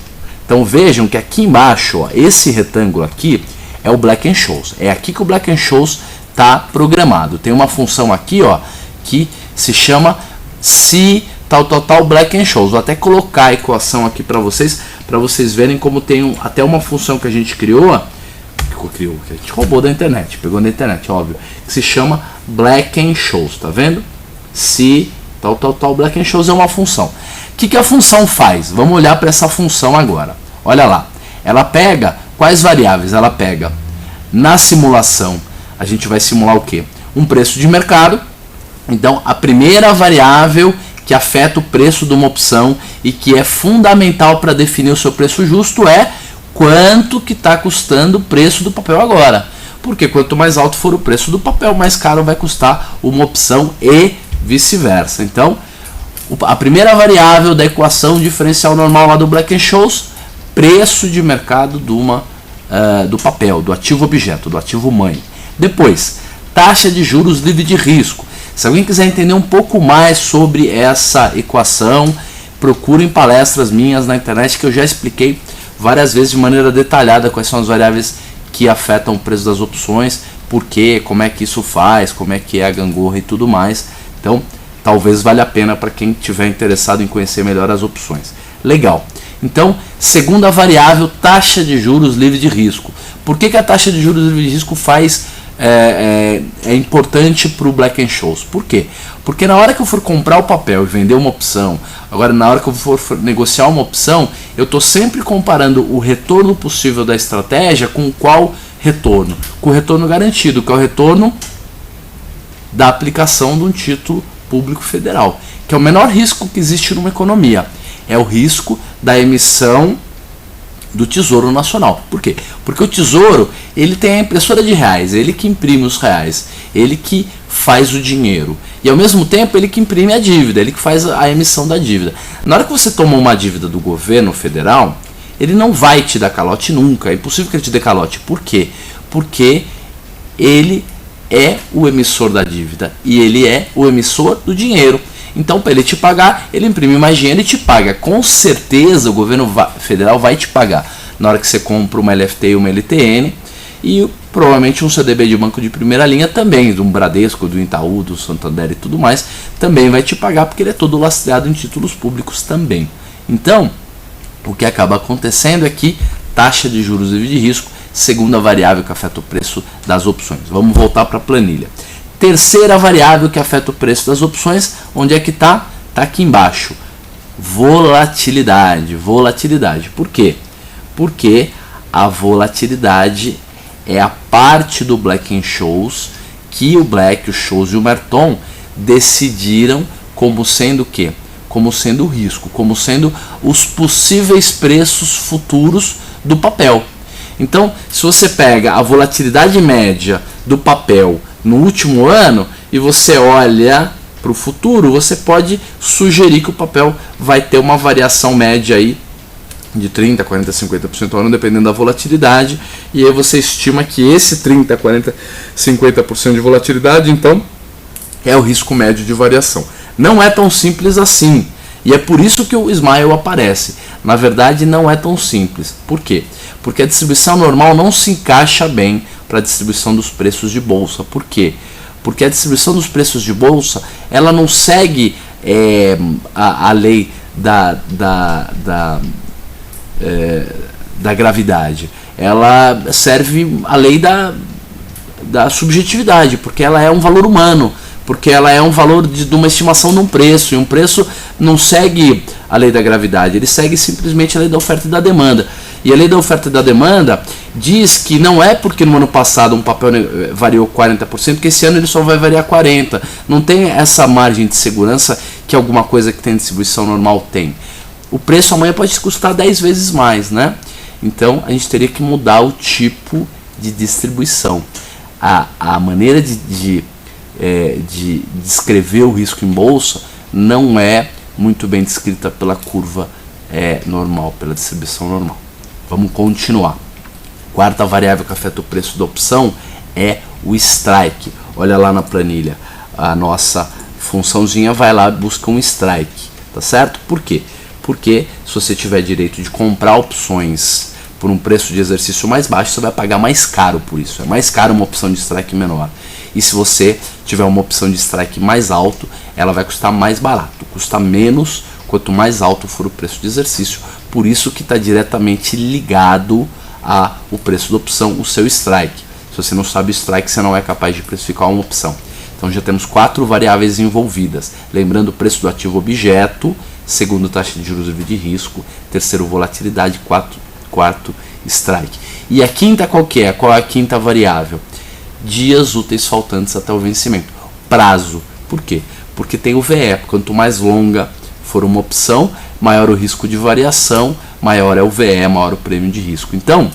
Então vejam que aqui embaixo, ó, esse retângulo aqui é o Black & Scholes. É aqui que o Black & Scholes está programado. Tem uma função aqui, ó, que se chama se tal Black & Scholes. Vou até colocar a equação aqui para vocês verem como tem até uma função que a gente criou, que a gente roubou da internet, pegou da internet, óbvio, que se chama Black & Scholes, tá vendo? Se tal Black & Scholes é uma função. O que a função faz? Vamos olhar para essa função agora. Olha lá, ela pega quais variáveis? Ela pega na simulação, a gente vai simular o que? Um preço de mercado. Então a primeira variável que afeta o preço de uma opção e que é fundamental para definir o seu preço justo é quanto que está custando o preço do papel agora. Porque quanto mais alto for o preço do papel, mais caro vai custar uma opção e vice-versa. Então, a primeira variável da equação diferencial normal lá do Black & Scholes, preço de mercado do papel, do ativo objeto, do ativo mãe. Depois, taxa de juros livre de risco. Se alguém quiser entender um pouco mais sobre essa equação, procurem palestras minhas na internet que eu já expliquei várias vezes de maneira detalhada quais são as variáveis que afetam o preço das opções, por quê, como é que isso faz, como é que é a gangorra e tudo mais. Então, talvez valha a pena para quem estiver interessado em conhecer melhor as opções. Legal. Então, segunda variável, taxa de juros livre de risco. Por que a taxa de juros livre de risco é importante para o Black & Scholes? Por quê? Porque na hora que eu for comprar o papel e vender uma opção, agora na hora que eu for negociar uma opção, eu estou sempre comparando o retorno possível da estratégia com qual retorno? Com o retorno garantido, que é o retorno da aplicação de um título público federal, que é o menor risco que existe numa economia. É o risco da emissão do Tesouro Nacional. Por quê? Porque o Tesouro, ele tem a impressora de reais, ele que imprime os reais, ele que faz o dinheiro. E ao mesmo tempo ele que imprime a dívida, ele que faz a emissão da dívida. Na hora que você toma uma dívida do governo federal, ele não vai te dar calote nunca, é impossível que ele te dê calote. Por quê? Porque ele é o emissor da dívida e ele é o emissor do dinheiro. Então, para ele te pagar, ele imprime mais dinheiro e te paga. Com certeza, o governo federal vai te pagar na hora que você compra uma LFT e uma LTN, e provavelmente um CDB de banco de primeira linha também, do Bradesco, do Itaú, do Santander e tudo mais, também vai te pagar, porque ele é todo lastreado em títulos públicos também. Então, o que acaba acontecendo é que taxa de juros livre de risco, segunda variável que afeta o preço das opções. Vamos voltar para a planilha. Terceira variável que afeta o preço das opções, onde é que está? Está aqui embaixo. Volatilidade. Volatilidade. Por quê? Porque a volatilidade é a parte do Black-Scholes que o Black, o Scholes e o Merton decidiram como sendo o quê? Como sendo o risco, como sendo os possíveis preços futuros do papel. Então, se você pega a volatilidade média do papel no último ano e você olha para o futuro, você pode sugerir que o papel vai ter uma variação média aí de 30%, 40%, 50% ao ano, dependendo da volatilidade, e aí você estima que esse 30%, 40%, 50% de volatilidade, então, é o risco médio de variação. Não é tão simples assim, e é por isso que o Smile aparece. Na verdade, não é tão simples. Por quê? Porque a distribuição normal não se encaixa bem para a distribuição dos preços de bolsa. Por quê? Porque a distribuição dos preços de bolsa, ela não segue a lei da gravidade. Ela serve a lei da subjetividade, porque ela é um valor humano, porque ela é um valor de uma estimação de um preço, e um preço não segue a lei da gravidade, ele segue simplesmente a lei da oferta e da demanda. E a lei da oferta e da demanda diz que não é porque no ano passado um papel variou 40%, que esse ano ele só vai variar 40%. Não tem essa margem de segurança que alguma coisa que tem distribuição normal tem. O preço amanhã pode custar 10 vezes mais, né? Então a gente teria que mudar o tipo de distribuição. A maneira de descrever o risco em bolsa não é muito bem descrita pela curva normal, pela distribuição normal. Vamos continuar. Quarta variável que afeta o preço da opção é o strike. Olha lá na planilha, a nossa funçãozinha vai lá e busca um strike, tá certo? Por quê? Porque se você tiver direito de comprar opções por um preço de exercício mais baixo, você vai pagar mais caro por isso. É mais caro uma opção de strike menor. E se você tiver uma opção de strike mais alto, ela vai custar mais barato. Custa menos quanto mais alto for o preço de exercício. Por isso que está diretamente ligado ao preço da opção, o seu strike. Se você não sabe o strike, você não é capaz de precificar uma opção. Então já temos 4 variáveis envolvidas. Lembrando o preço do ativo objeto, segundo taxa de juros livre de risco, terceiro volatilidade, quarto strike. E a quinta qual que é? Qual é a quinta variável? Dias úteis faltantes até o vencimento. Prazo. Por quê? Porque tem o VE. Quanto mais longa for uma opção, maior o risco de variação, maior é o VE, maior o prêmio de risco. Então,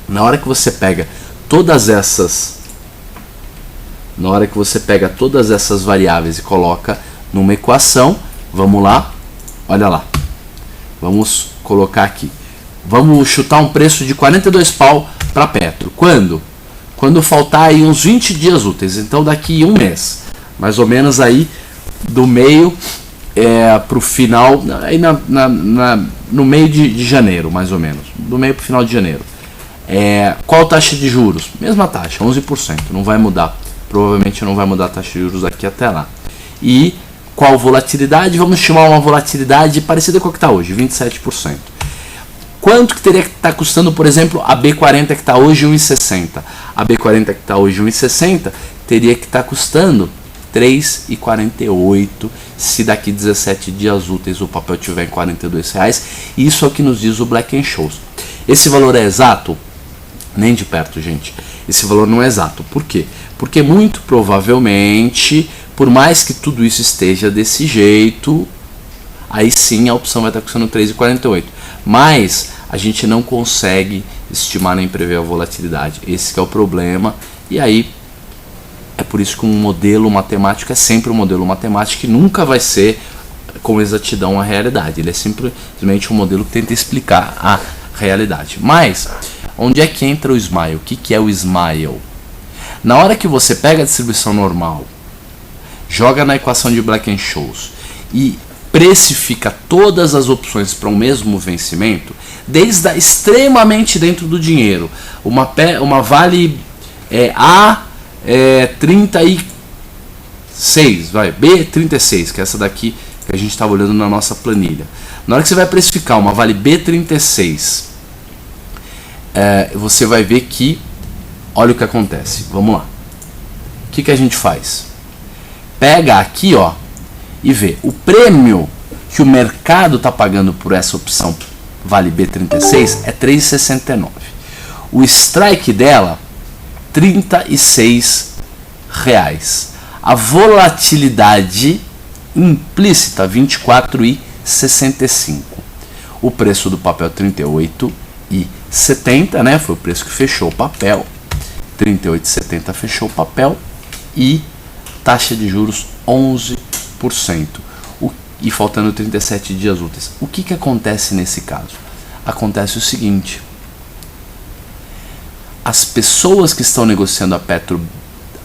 na hora que você pega todas essas variáveis e coloca numa equação, vamos lá, olha lá, vamos colocar aqui, vamos chutar um preço de 42 pau para Petro. Quando? Quando faltar aí uns 20 dias úteis, então daqui um mês, mais ou menos aí do meio para o final, aí no meio de janeiro, mais ou menos, do meio para o final de janeiro. Qual taxa de juros? Mesma taxa, 11%, não vai mudar, provavelmente não vai mudar a taxa de juros daqui até lá. E qual volatilidade? Vamos estimar uma volatilidade parecida com a que está hoje, 27%. Quanto que teria que estar custando, por exemplo, a B40 que está hoje 1,60? A B40 que está hoje 1,60 teria que estar custando 3,48 se daqui 17 dias úteis o papel tiver em R$42. Isso é o que nos diz o Black-Scholes. Esse valor é exato? Nem de perto, gente. Esse valor não é exato. Por quê? Porque muito provavelmente, por mais que tudo isso esteja desse jeito, aí sim a opção vai estar custando 3,48. Mas a gente não consegue estimar nem prever a volatilidade. Esse que é o problema. E aí é por isso que um modelo matemático é sempre um modelo matemático, que nunca vai ser com exatidão a realidade. Ele é simplesmente um modelo que tenta explicar a realidade. Mas onde é que entra o Smile? O que é o Smile? Na hora que você pega a distribuição normal, joga na equação de Black-Scholes e precifica todas as opções para um mesmo vencimento, desde a extremamente dentro do dinheiro, uma vale A 36, vai, B 36, que é essa daqui que a gente estava olhando na nossa planilha. Na hora que você vai precificar uma Vale B36, você vai ver que, olha o que acontece. Vamos lá. O que a gente faz? Pega aqui, ó, e vê o prêmio que o mercado está pagando por essa opção Vale B36 é R$ 3,69. O strike dela, R$ 36. A volatilidade implícita, 24,65. O preço do papel, 38,70, né? Foi o preço que fechou o papel. 38,70 fechou o papel. E taxa de juros 11%. E faltando 37 dias úteis. O que acontece nesse caso? Acontece o seguinte: as pessoas que estão negociando a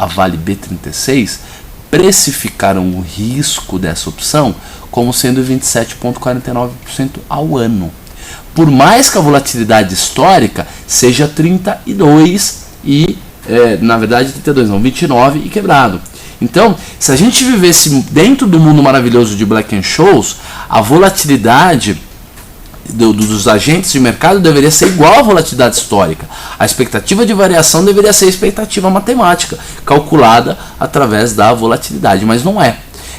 Vale B36 precificaram o risco dessa opção como sendo 27,49% ao ano. Por mais que a volatilidade histórica seja 32 e, na verdade, 32 não, 29 e quebrado. Então, se a gente vivesse dentro do mundo maravilhoso de Black-Scholes, a volatilidade dos agentes de mercado deveria ser igual à volatilidade histórica. A expectativa de variação deveria ser a expectativa matemática, calculada através da volatilidade, mas não é.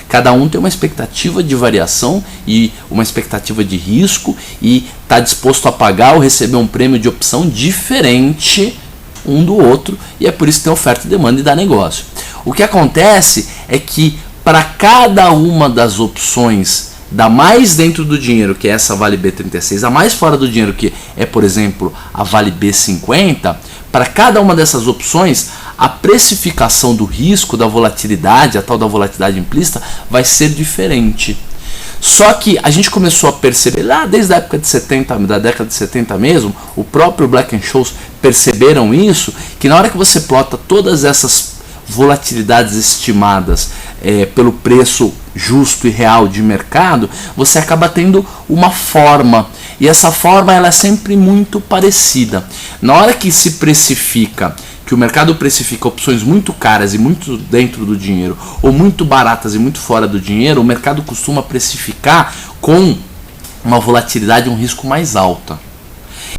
Cada um tem uma expectativa de variação e uma expectativa de risco e está disposto a pagar ou receber um prêmio de opção diferente um do outro, e é por isso que tem oferta e demanda e dá negócio. O que acontece é que para cada uma das opções da mais dentro do dinheiro, que é essa Vale B36, a mais fora do dinheiro, que é, por exemplo, a Vale B50, para cada uma dessas opções, a precificação do risco, da volatilidade, a tal da volatilidade implícita, vai ser diferente. Só que a gente começou a perceber, lá desde a época de 70, da década de 70 mesmo, o próprio Black-Scholes perceberam isso, que na hora que você plota todas essas volatilidades estimadas pelo preço justo e real de mercado, você acaba tendo uma forma, e essa forma ela é sempre muito parecida. Na hora que se precifica, que o mercado precifica opções muito caras e muito dentro do dinheiro, ou muito baratas e muito fora do dinheiro, o mercado costuma precificar com uma volatilidade e um risco mais alta.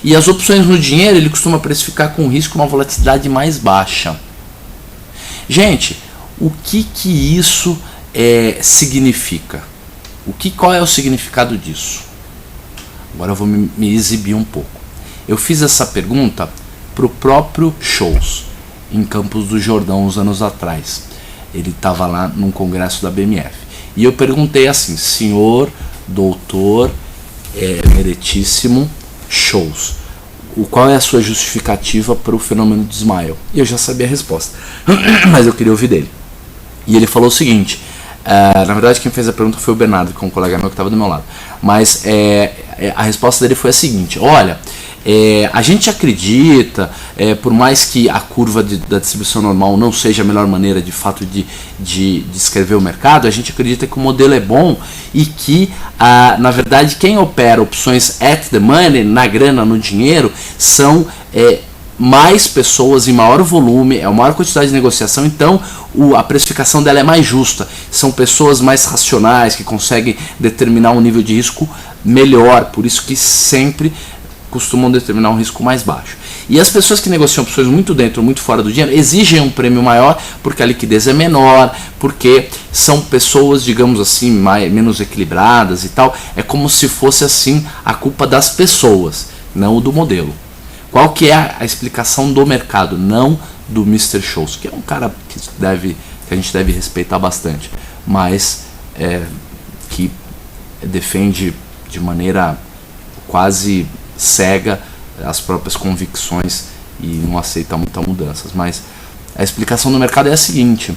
E as opções no dinheiro ele costuma precificar com um risco e uma volatilidade mais baixa. Gente, o que isso significa? Qual é o significado disso? Agora eu vou me exibir um pouco. Eu fiz essa pergunta para o próprio Scholes, em Campos do Jordão, uns anos atrás. Ele estava lá num congresso da BMF. E eu perguntei assim: senhor, doutor, meritíssimo Scholes, qual é a sua justificativa para o fenômeno de Smile? E eu já sabia a resposta, mas eu queria ouvir dele. E ele falou o seguinte, na verdade quem fez a pergunta foi o Bernardo, que é um colega meu que estava do meu lado, mas a resposta dele foi a seguinte: olha, a gente acredita, por mais que a curva da distribuição normal não seja a melhor maneira de fato de descrever o mercado, a gente acredita que o modelo é bom e que, na verdade, quem opera opções at the money, na grana, no dinheiro, são mais pessoas em maior volume, é uma maior quantidade de negociação, então a precificação dela é mais justa. São pessoas mais racionais, que conseguem determinar um nível de risco melhor, por isso que sempre costumam determinar um risco mais baixo. E as pessoas que negociam opções muito dentro, muito fora do dinheiro, exigem um prêmio maior, porque a liquidez é menor, porque são pessoas, digamos assim, menos equilibradas e tal. É como se fosse assim a culpa das pessoas, não do modelo. Qual que é a explicação do mercado, não do Mr. Scholes, que é um cara que a gente deve respeitar bastante, mas que defende de maneira quase cega as próprias convicções e não aceita muitas mudanças. Mas a explicação do mercado é a seguinte: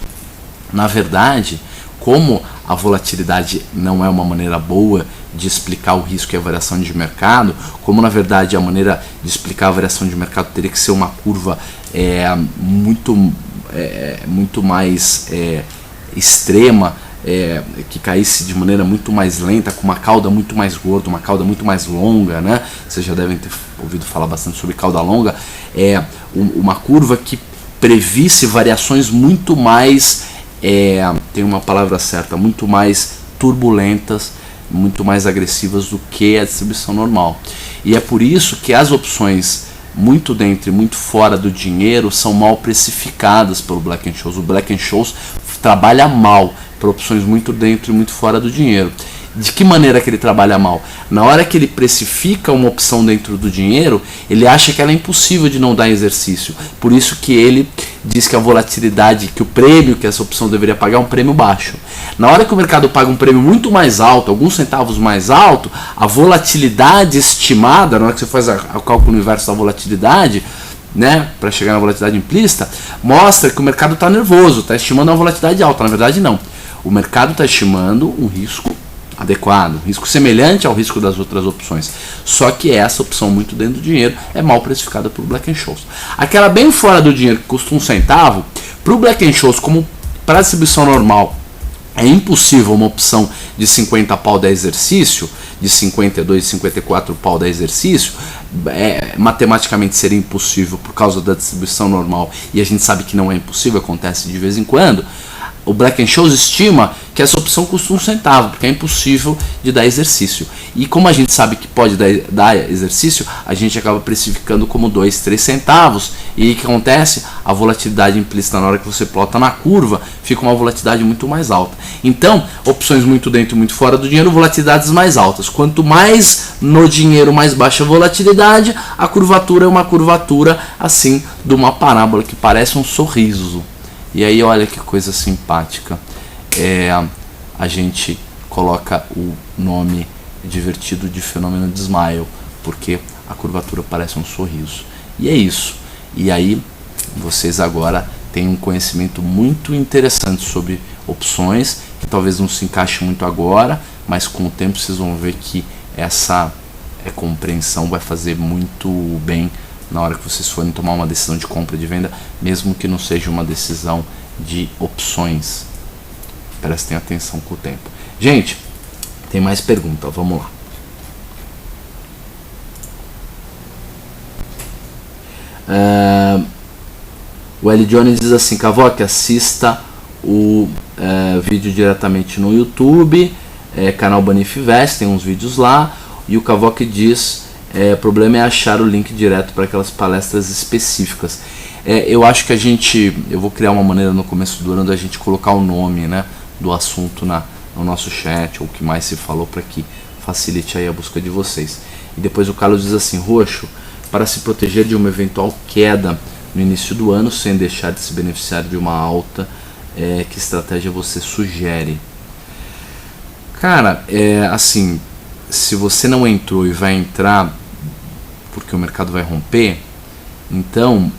na verdade, como a volatilidade não é uma maneira boa de explicar o risco e a variação de mercado, como na verdade a maneira de explicar a variação de mercado teria que ser uma curva muito mais extrema, que caísse de maneira muito mais lenta, com uma cauda muito mais gorda, uma cauda muito mais longa, né? Vocês já devem ter ouvido falar bastante sobre cauda longa. Uma curva que previsse variações muito mais, tem uma palavra certa, muito mais turbulentas, muito mais agressivas do que a distribuição normal. E é por isso que as opções muito dentro e muito fora do dinheiro são mal precificadas pelo Black-Scholes. O Black-Scholes trabalha mal para opções muito dentro e muito fora do dinheiro. De que maneira que ele trabalha mal? Na hora que ele precifica uma opção dentro do dinheiro, ele acha que ela é impossível de não dar exercício. Por isso que ele diz que a volatilidade, que o prêmio que essa opção deveria pagar é um prêmio baixo. Na hora que o mercado paga um prêmio muito mais alto, alguns centavos mais alto, a volatilidade estimada, na hora que você faz o cálculo inverso da volatilidade, né, para chegar na volatilidade implícita, mostra que o mercado está nervoso, está estimando uma volatilidade alta. Na verdade, não. O mercado está estimando um risco adequado, risco semelhante ao risco das outras opções. Só que essa opção muito dentro do dinheiro é mal precificada por Black-Scholes. Aquela bem fora do dinheiro que custa 1 centavo, para o Black-Scholes, como para a distribuição normal, é impossível uma opção de 50 pau dar exercício, de 52, 54 pau dar exercício, matematicamente seria impossível por causa da distribuição normal, e a gente sabe que não é impossível, acontece de vez em quando. O Black-Scholes estima que essa opção custa 1 centavo, porque é impossível de dar exercício. E como a gente sabe que pode dar exercício, a gente acaba precificando como 2, 3 centavos. E o que acontece? A volatilidade implícita na hora que você plota na curva, fica uma volatilidade muito mais alta. Então, opções muito dentro e muito fora do dinheiro, volatilidades mais altas. Quanto mais no dinheiro, mais baixa a volatilidade, a curvatura é uma curvatura assim de uma parábola que parece um sorriso. E aí olha que coisa simpática, a gente coloca o nome divertido de fenômeno de Smile, porque a curvatura parece um sorriso. E é isso. E aí vocês agora têm um conhecimento muito interessante sobre opções, que talvez não se encaixe muito agora, mas com o tempo vocês vão ver que essa compreensão vai fazer muito bem na hora que vocês forem tomar uma decisão de compra e de venda, mesmo que não seja uma decisão de opções. Prestem atenção com o tempo. Gente, tem mais pergunta, vamos lá. O L. Johnny diz assim: Cavoque, assista o vídeo diretamente no YouTube, canal Banifinvest, tem uns vídeos lá. E o Cavoque diz: o problema é achar o link direto para aquelas palestras específicas. Eu acho que eu vou criar uma maneira no começo do ano da gente colocar o nome, né, do assunto no nosso chat, ou o que mais se falou, para que facilite aí a busca de vocês. E depois o Carlos diz assim: Roxo, para se proteger de uma eventual queda no início do ano, sem deixar de se beneficiar de uma alta, que estratégia você sugere? Cara, assim, se você não entrou e vai entrar porque o mercado vai romper, então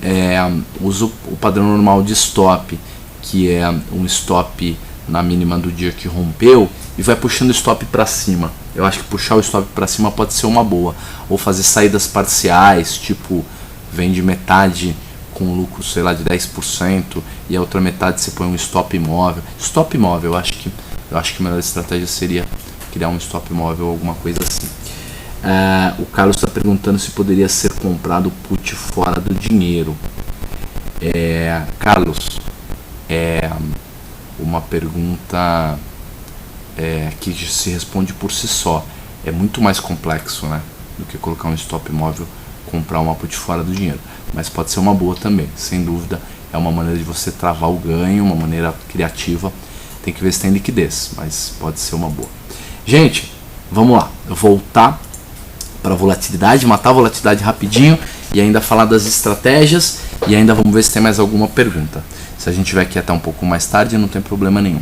usa o padrão normal de stop, que é um stop na mínima do dia que rompeu, e vai puxando o stop para cima. Eu acho que puxar o stop para cima pode ser uma boa, ou fazer saídas parciais, tipo vende metade com lucro, sei lá, de 10%, e a outra metade você põe um stop imóvel. Stop imóvel, eu acho que a melhor estratégia seria criar um stop imóvel ou alguma coisa assim. O Carlos está perguntando se poderia ser comprado put fora do dinheiro. Carlos, uma pergunta que se responde por si só. É muito mais complexo, né, do que colocar um stop imóvel, comprar uma put fora do dinheiro. Mas pode ser uma boa também, sem dúvida. É uma maneira de você travar o ganho, uma maneira criativa. Tem que ver se tem liquidez, mas pode ser uma boa. Gente, vamos lá. Voltar para a volatilidade, matar a volatilidade rapidinho e ainda falar das estratégias, e ainda vamos ver se tem mais alguma pergunta. Se a gente tiver aqui até um pouco mais tarde, não tem problema nenhum.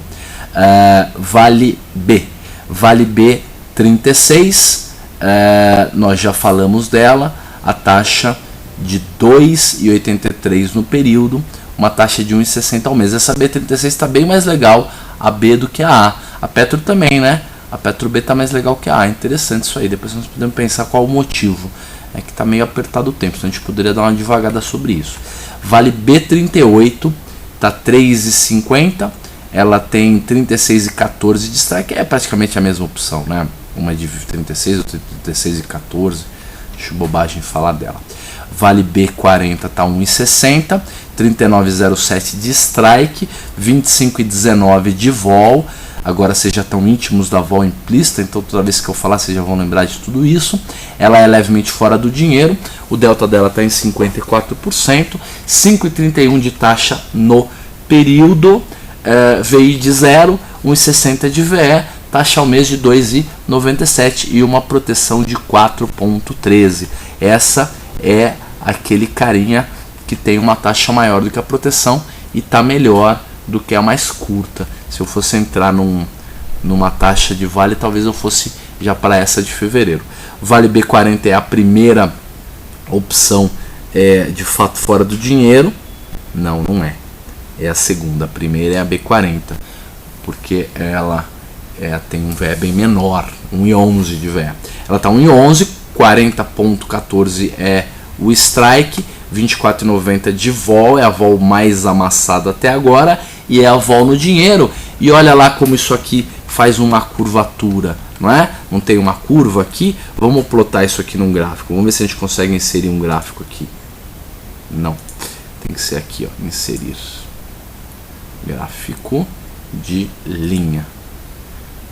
Vale B 36, nós já falamos dela, a taxa de 2,83 no período, uma taxa de 1,60 ao mês. Essa B36 está bem mais legal a B do que a A. A Petro também, né? A Petro B está mais legal que a A. Interessante isso aí. Depois nós podemos pensar qual o motivo. É que está meio apertado o tempo, então a gente poderia dar uma devagada sobre isso. Vale B38, está 3,50. Ela tem 36,14 de strike. É praticamente a mesma opção, né? Uma é de 36, outra de 36,14. Acho bobagem falar dela. Vale B40 está 1,60. 39,07 de strike, 25,19 de vol. Agora vocês já estão íntimos da vol implícita, então toda vez que eu falar vocês já vão lembrar de tudo isso. Ela é levemente fora do dinheiro, o delta dela está em 54%, 5,31 de taxa no período, VI de 0, 1,60 de VE, taxa ao mês de 2,97 e uma proteção de 4,13. Essa é aquele carinha que tem uma taxa maior do que a proteção e está melhor do que a mais curta. Se eu fosse entrar numa taxa de vale, talvez eu fosse já para essa de fevereiro. Vale B40 é a primeira opção, de fato fora do dinheiro. Não é. É a segunda. A primeira é a B40, porque ela tem um VE bem menor, 1,11 de VE. Ela está 1,11, 40,14 é o strike, 24,90 de vol, é a vol mais amassada até agora e é a vol no dinheiro. E olha lá como isso aqui faz uma curvatura, não é? Não tem uma curva aqui? Vamos plotar isso aqui num gráfico. Vamos ver se a gente consegue inserir um gráfico aqui. Não, tem que ser aqui, ó, inserir gráfico de linha.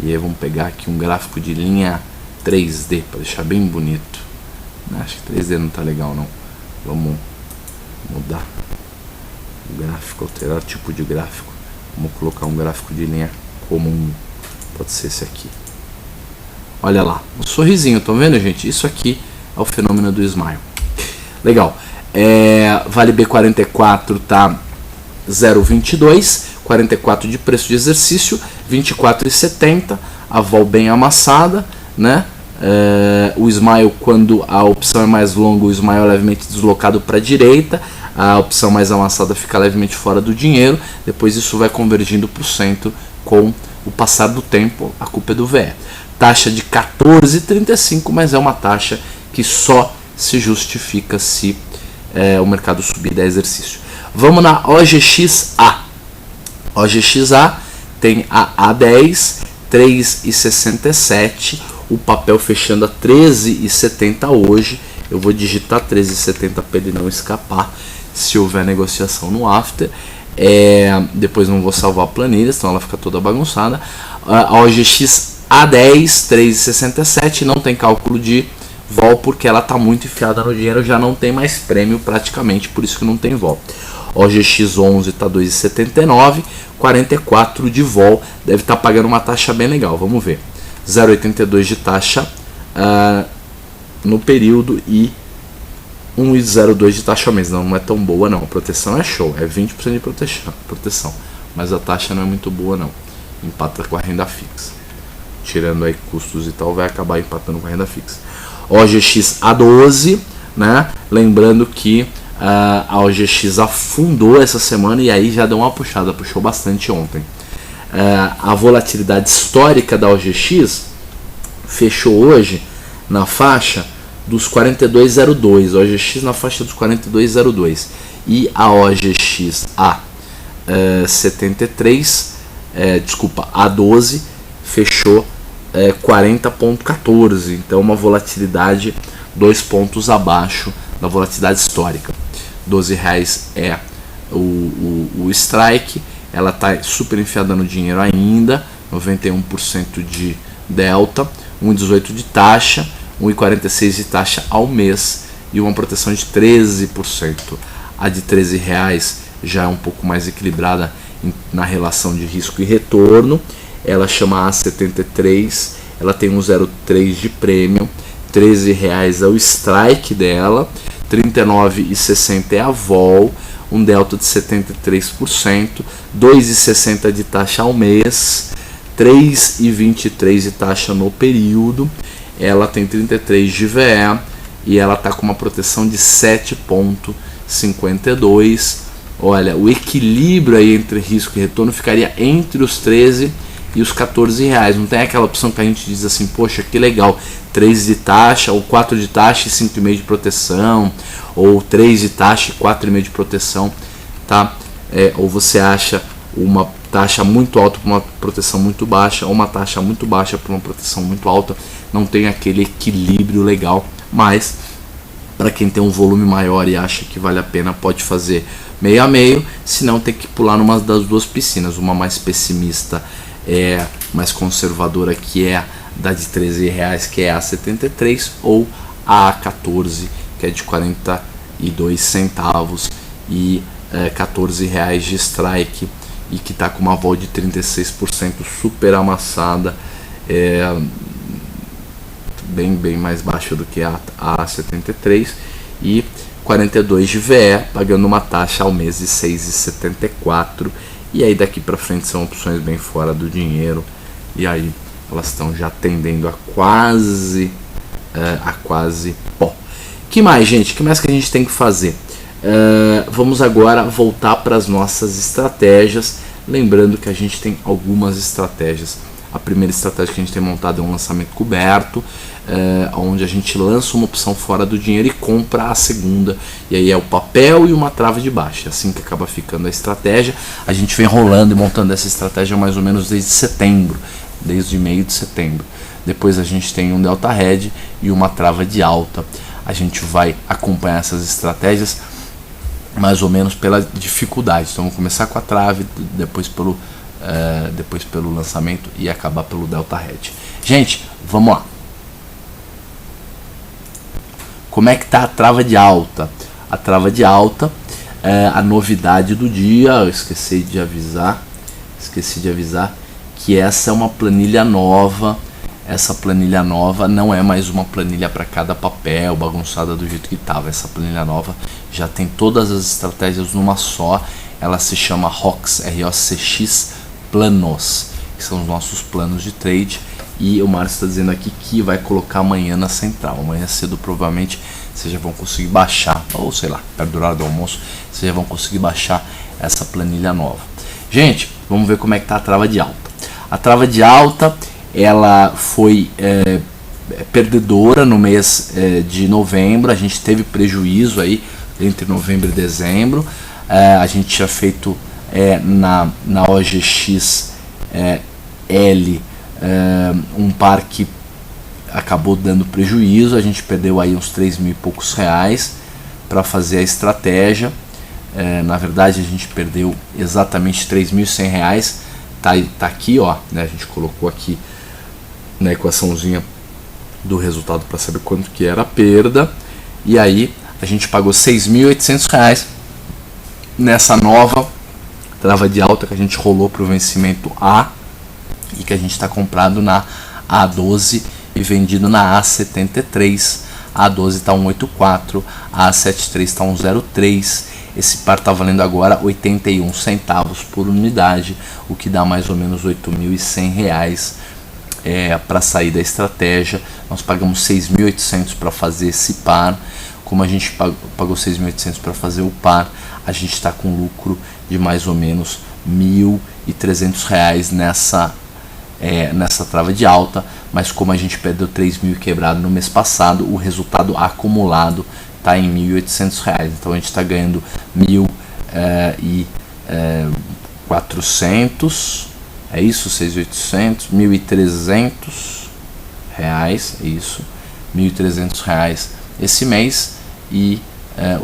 E aí vamos pegar aqui um gráfico de linha 3D para deixar bem bonito. Acho que 3D não tá legal não. Vamos mudar o gráfico, alterar o tipo de gráfico. Vamos colocar um gráfico de linha comum. Pode ser esse aqui. Olha lá, um sorrisinho, estão vendo, gente? Isso aqui é o fenômeno do smile. Legal. Vale B44 tá 0,22, 44 de preço de exercício, 24,70, a vol bem amassada, né? O smile, quando a opção é mais longa, o smile é levemente deslocado para a direita, a opção mais amassada fica levemente fora do dinheiro, depois isso vai convergindo para o centro com o passar do tempo, a culpa é do VE. Taxa de 14,35, mas é uma taxa que só se justifica se o mercado subir 10 exercício. Vamos na OGXA. OGXA tem a A10, 3,67, o papel fechando a 13,70 hoje. Eu vou digitar 13,70 para ele não escapar se houver negociação no after. Depois não vou salvar a planilha, senão ela fica toda bagunçada. A OGX A10, 3,67, não tem cálculo de vol porque ela está muito enfiada no dinheiro, já não tem mais prêmio praticamente, por isso que não tem vol. OGX11 está 2,79, 44 de vol, deve estar pagando uma taxa bem legal, vamos ver. 0,82 de taxa no período e 1,02 de taxa ao mês. Não é tão boa não, a proteção é show, é 20% de proteção, mas a taxa não é muito boa não, empata com a renda fixa. Tirando aí custos e tal, vai acabar empatando com a renda fixa. OGX A12, né? Lembrando que a OGX afundou essa semana e aí já deu uma puxada, puxou bastante ontem. A volatilidade histórica da OGX fechou hoje na faixa dos 42,02, OGX na faixa dos 42,02 e a OGX A12 fechou 40,14, então uma volatilidade 2 pontos abaixo da volatilidade histórica. R$12 é o strike, ela está super enfiada no dinheiro ainda, 91% de delta, 1,18 de taxa, 1,46 de taxa ao mês e uma proteção de 13%. A de R$13 já é um pouco mais equilibrada na relação de risco e retorno. Ela chama A73, ela tem 1,03 de prêmio, R$13 é o strike dela, 39,60 é a vol, um delta de 73%, 2,60 de taxa ao mês, 3,23 de taxa no período. Ela tem 33 de VE e ela está com uma proteção de 7,52. Olha, o equilíbrio aí entre risco e retorno ficaria entre os 13 e os R$14. Não tem aquela opção que a gente diz assim, poxa, que legal, 3 de taxa, ou 4 de taxa e 5,5 de proteção, ou 3 de taxa e 4,5 de proteção, tá? Ou você acha uma taxa muito alta para uma proteção muito baixa, ou uma taxa muito baixa para uma proteção muito alta. Não tem aquele equilíbrio legal, mas para quem tem um volume maior e acha que vale a pena, pode fazer meio a meio, senão tem que pular numa das duas piscinas, uma mais pessimista mais conservadora, que é da de R$13, que é a 73, ou a 14, que é de 42 centavos e R$14 de strike, e que está com uma vol de 36%, super amassada, bem mais baixa do que a 73, e 42 de VE, pagando uma taxa ao mês de 6,74. E aí daqui para frente são opções bem fora do dinheiro, e aí elas estão já tendendo a quase pó. Que mais, gente? Que mais que a gente tem que fazer? Vamos agora voltar para as nossas estratégias, lembrando que a gente tem algumas estratégias. A primeira estratégia que a gente tem montado é um lançamento coberto, onde a gente lança uma opção fora do dinheiro e compra a segunda, e aí é o papel e uma trava de baixa, assim que acaba ficando a estratégia. A gente vem rolando e montando essa estratégia mais ou menos desde setembro, desde meio de setembro. Depois a gente tem um delta head e uma trava de alta. A gente vai acompanhar essas estratégias mais ou menos pela dificuldade. Então vamos começar com a trave, depois pelo lançamento e acabar pelo delta head. Gente, vamos lá. Como é que tá a trava de alta? A trava de alta, a novidade do dia, eu esqueci de avisar que essa é uma planilha nova. Essa planilha nova não é mais uma planilha para cada papel, bagunçada do jeito que estava. Essa planilha nova já tem todas as estratégias numa só. Ela se chama ROX, ROCX Planos, que são os nossos planos de trade. E o Márcio está dizendo aqui que vai colocar amanhã na central. Amanhã cedo provavelmente vocês já vão conseguir baixar, ou sei lá, perto do horário do almoço, vocês já vão conseguir baixar essa planilha nova. Gente, vamos ver como é que está a trava de alta. A trava de alta, ela foi perdedora no mês de novembro. A gente teve prejuízo aí entre novembro e dezembro. A gente tinha feito na OGX L um par que acabou dando prejuízo. A gente perdeu aí uns 3 mil e poucos reais para fazer a estratégia. Na verdade a gente perdeu exatamente 3.100 reais. Tá aqui, ó, né? A gente colocou aqui na equaçãozinha do resultado para saber quanto que era a perda. E aí a gente pagou 6.800 reais nessa nova trava de alta que a gente rolou para o vencimento A, e que a gente está comprado na A12 e vendido na A73. A A12 está 1,84, a A73 está 1,03. Esse par está valendo agora 81 centavos por unidade, o que dá mais ou menos R$ 8.100 para sair da estratégia. Nós pagamos 6.800 para fazer esse par. Como a gente pagou 6.800 para fazer o par, a gente está com lucro de mais ou menos R$ 1.300 nessa trava de alta. Mas como a gente perdeu 3.000 quebrado no mês passado, o resultado acumulado está em R$ 1.800. Então a gente está ganhando 1.400, é isso, 6.800, R$ 1.300, é isso, R$ 1.300 esse mês, e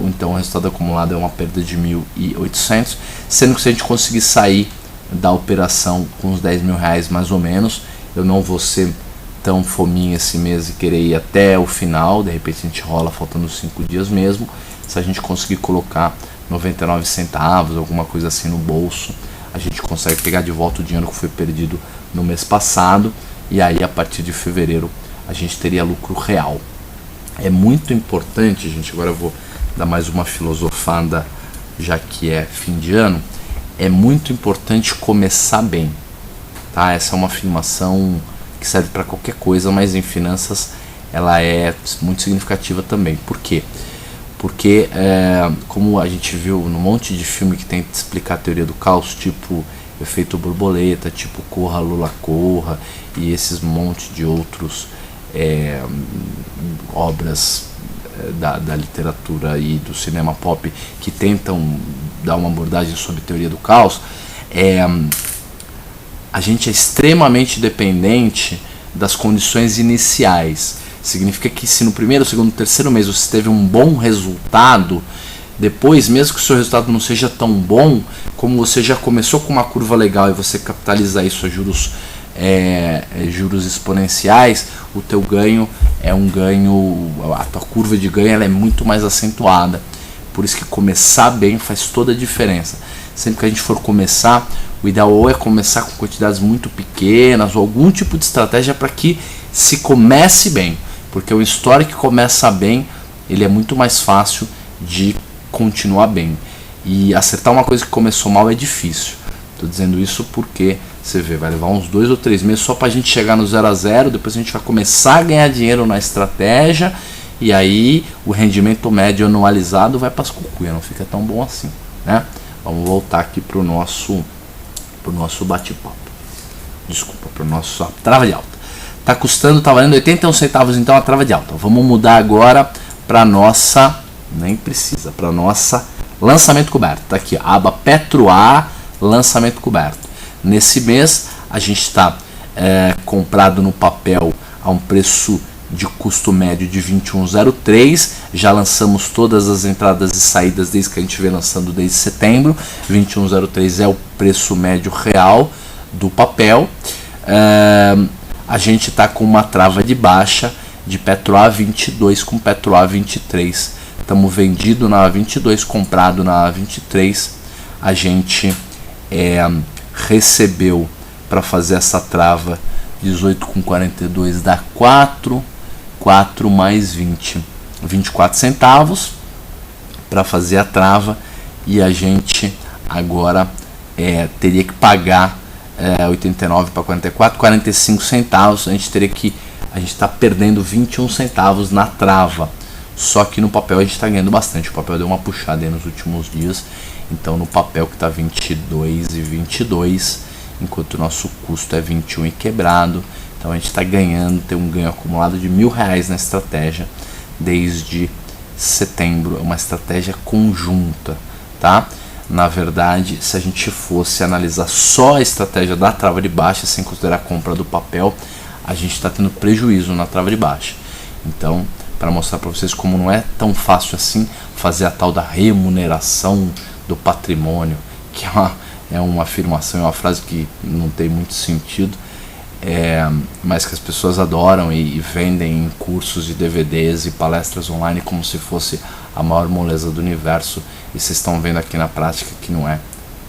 então o resultado acumulado é uma perda de 1.800, sendo que se a gente conseguir sair da operação com uns 10 mil reais mais ou menos, eu não vou ser tão fominha esse mês e querer ir até o final. De repente a gente rola faltando 5 dias mesmo. Se a gente conseguir colocar 99 centavos, alguma coisa assim no bolso, a gente consegue pegar de volta o dinheiro que foi perdido no mês passado, e aí a partir de fevereiro a gente teria lucro real. É muito importante, gente, agora eu vou dar mais uma filosofada, já que é fim de ano. É muito importante começar bem, tá? Essa é uma afirmação que serve para qualquer coisa, mas em finanças ela é muito significativa também. Por quê? Porque como a gente viu num monte de filme que tenta explicar a teoria do caos, tipo Efeito Borboleta, tipo Corra Lula Corra, e esses monte de outros obras da literatura e do cinema pop que tentam dar uma abordagem sobre teoria do caos, a gente é extremamente dependente das condições iniciais. Significa que se no primeiro, segundo, terceiro mês você teve um bom resultado, depois, mesmo que o seu resultado não seja tão bom, como você já começou com uma curva legal e você capitalizar isso a juros juros exponenciais, o teu ganho é um ganho, a tua curva de ganho ela é muito mais acentuada. Por isso que começar bem faz toda a diferença. Sempre que a gente for começar, o ideal ou é começar com quantidades muito pequenas ou algum tipo de estratégia para que se comece bem, porque o histórico que começa bem, ele é muito mais fácil de continuar bem. E acertar uma coisa que começou mal é difícil. Estou dizendo isso porque você vê, vai levar uns 2 ou 3 meses só para a gente chegar no 0 a 0, depois a gente vai começar a ganhar dinheiro na estratégia e aí o rendimento médio anualizado vai para as cucuias, não fica tão bom assim, né? Vamos voltar aqui para o nosso bate-papo. Desculpa, para o nosso trava de alta. Tá custando, tá valendo 81 centavos então a trava de alta. Vamos mudar agora para nossa, nem precisa, para nossa lançamento coberto. Tá aqui, aba Petro A, lançamento coberto. Nesse mês a gente está comprado no papel a um preço de custo médio de 21,03. Já lançamos todas as entradas e saídas desde que a gente vem lançando desde setembro. 21,03 é o preço médio real do papel. A gente está com uma trava de baixa de Petro A22 com Petro A23. Estamos vendido na A22, comprado na A23. A gente recebeu para fazer essa trava 18,42 dá 4 mais 20, 24 centavos para fazer a trava, e a gente agora teria que pagar 89 para 44, 45 centavos. A gente está perdendo 21 centavos na trava, só que no papel a gente está ganhando bastante. O papel deu uma puxada aí nos últimos dias, então no papel que está 22,22, enquanto o nosso custo é 21 e quebrado. Então a gente está ganhando, tem um ganho acumulado de R$1.000 na estratégia desde setembro. É uma estratégia conjunta, tá? Na verdade, se a gente fosse analisar só a estratégia da trava de baixa, sem considerar a compra do papel, a gente está tendo prejuízo na trava de baixa. Então, para mostrar para vocês como não é tão fácil assim fazer a tal da remuneração do patrimônio, que é uma afirmação, é uma frase que não tem muito sentido, mas que as pessoas adoram e vendem em cursos de DVDs e palestras online como se fosse a maior moleza do universo, e vocês estão vendo aqui na prática que não é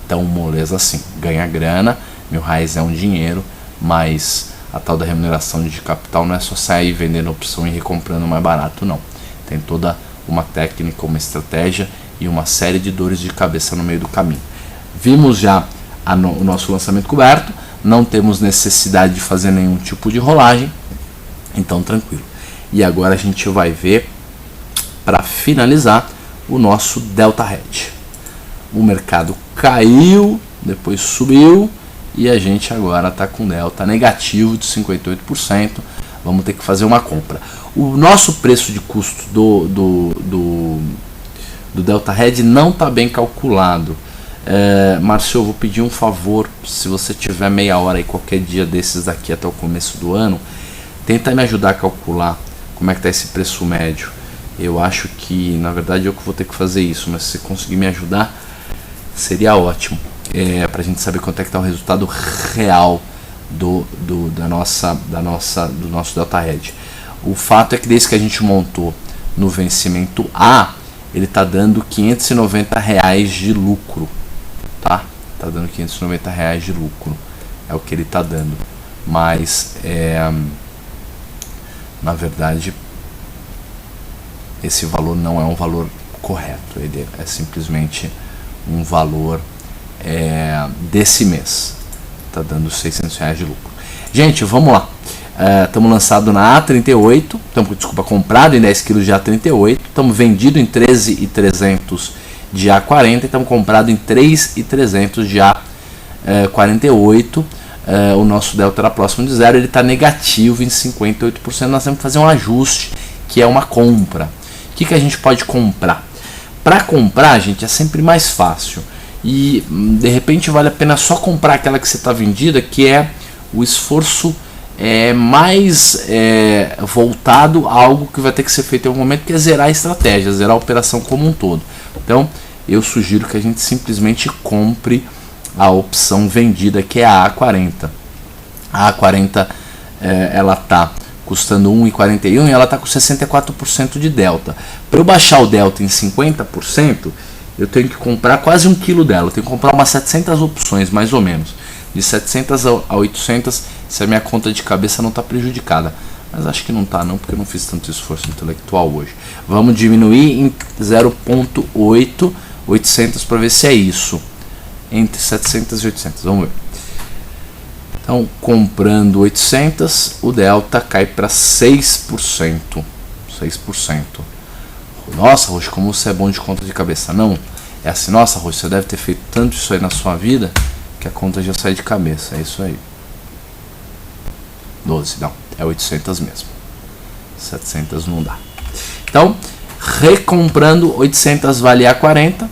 tão moleza assim. Ganha grana, R$1.000 é um dinheiro, mas a tal da remuneração de capital não é só sair vendendo opção e recomprando mais barato, não. Tem toda uma técnica, uma estratégia e uma série de dores de cabeça no meio do caminho. Vimos já o nosso lançamento coberto, não temos necessidade de fazer nenhum tipo de rolagem, então tranquilo. E agora a gente vai ver, para finalizar, o nosso Delta Hedge. O mercado caiu, depois subiu e a gente agora está com delta negativo de 58%. Vamos ter que fazer uma compra. O nosso preço de custo do Delta Hedge não está bem calculado. Márcio, eu vou pedir um favor, se você tiver meia hora aí qualquer dia desses daqui até o começo do ano, tenta me ajudar a calcular como é que está esse preço médio. Eu acho que na verdade eu que vou ter que fazer isso, mas se você conseguir me ajudar seria ótimo, para a gente saber quanto é que está o resultado real do nosso Delta Hedge. O fato é que desde que a gente montou no vencimento A, ele está dando R$590 de lucro. Tá dando R$590 de lucro, é o que ele está dando, mas na verdade esse valor não é um valor correto, ele é simplesmente um valor desse mês, está dando R$600 de lucro. Gente, vamos lá, estamos lançado na A38, comprado em 10 kg de A38, estamos vendido em 13.300 de A40, estamos comprado em 3.300 de A48. O nosso delta era próximo de zero, ele está negativo em 58%. Nós temos que fazer um ajuste, que é uma compra. O que a gente pode comprar? Para comprar, gente, é sempre mais fácil, e de repente vale a pena só comprar aquela que você está vendida, que é o esforço mais voltado a algo que vai ter que ser feito em algum momento, que é zerar a estratégia, zerar a operação como um todo. Então eu sugiro que a gente simplesmente compre a opção vendida, que é a A40. A A40 ela está custando 1,41 e ela está com 64% de delta. Para eu baixar o delta em 50%, eu tenho que comprar quase 1 kg dela. Eu tenho que comprar umas 700 opções, mais ou menos. De 700 a 800, se a minha conta de cabeça não está prejudicada. Mas acho que não está não, porque eu não fiz tanto esforço intelectual hoje. Vamos diminuir em 0,8, 800 para ver se é isso. Entre 700 e 800, vamos ver. Então, comprando 800, o delta cai para 6%. 6%. Nossa, Roxo, como você é bom de conta de cabeça. Não, é assim, nossa, Roxo, você deve ter feito tanto isso aí na sua vida que a conta já sai de cabeça. É isso aí. 12, não, é 800 mesmo. 700 não dá. Então, recomprando 800 vale A40,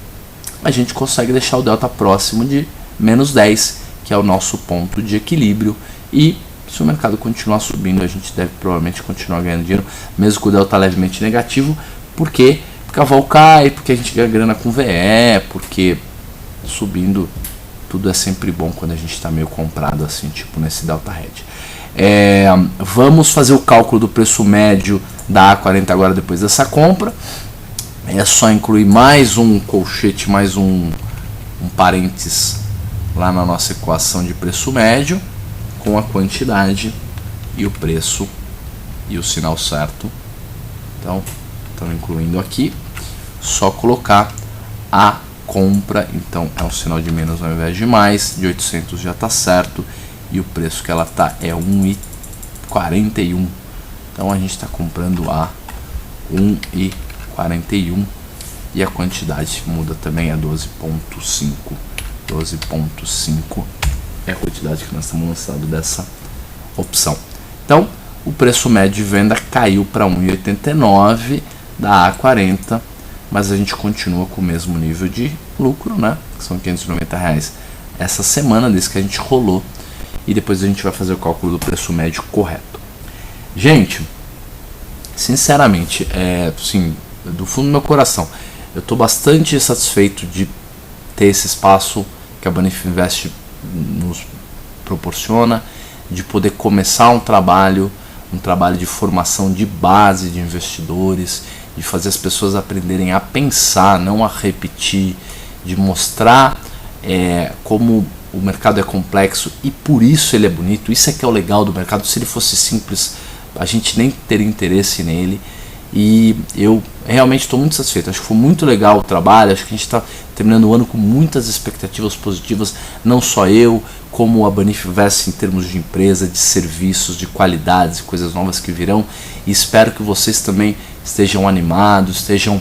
a gente consegue deixar o delta próximo de menos 10, que é o nosso ponto de equilíbrio. E se o mercado continuar subindo, a gente deve provavelmente continuar ganhando dinheiro, mesmo com o delta levemente negativo. Por quê? Porque a vol cai, porque a gente ganha grana com VE, porque subindo tudo é sempre bom quando a gente está meio comprado assim, tipo nesse delta hedge. Vamos fazer o cálculo do preço médio da A40 agora depois dessa compra. É só incluir mais um colchete, mais um parênteses lá na nossa equação de preço médio, com a quantidade e o preço e o sinal certo. Então, estamos incluindo aqui, só colocar a compra, então é um sinal de menos ao invés de mais, de 800 já está certo, e o preço que ela está é 1,41. Então a gente está comprando a 1,41 e a quantidade muda também, é 12,5. 12,5 é a quantidade que nós estamos lançando dessa opção. Então o preço médio de venda caiu para 1,89 da A40, mas a gente continua com o mesmo nível de lucro, né? Que são R$590 essa semana, desde que a gente rolou, e depois a gente vai fazer o cálculo do preço médio correto. Gente, sinceramente, assim, do fundo do meu coração, eu estou bastante satisfeito de ter esse espaço que a Banif Invest nos proporciona, de poder começar um trabalho de formação de base de investidores, de fazer as pessoas aprenderem a pensar, não a repetir, de mostrar como o mercado é complexo e por isso ele é bonito. Isso é que é o legal do mercado. Se ele fosse simples, a gente nem teria interesse nele. E eu realmente estou muito satisfeito. Acho que foi muito legal o trabalho. Acho que a gente está terminando o ano com muitas expectativas positivas. Não só eu, como a Banif Invest em termos de empresa, de serviços, de qualidades e coisas novas que virão. E espero que vocês também estejam animados, estejam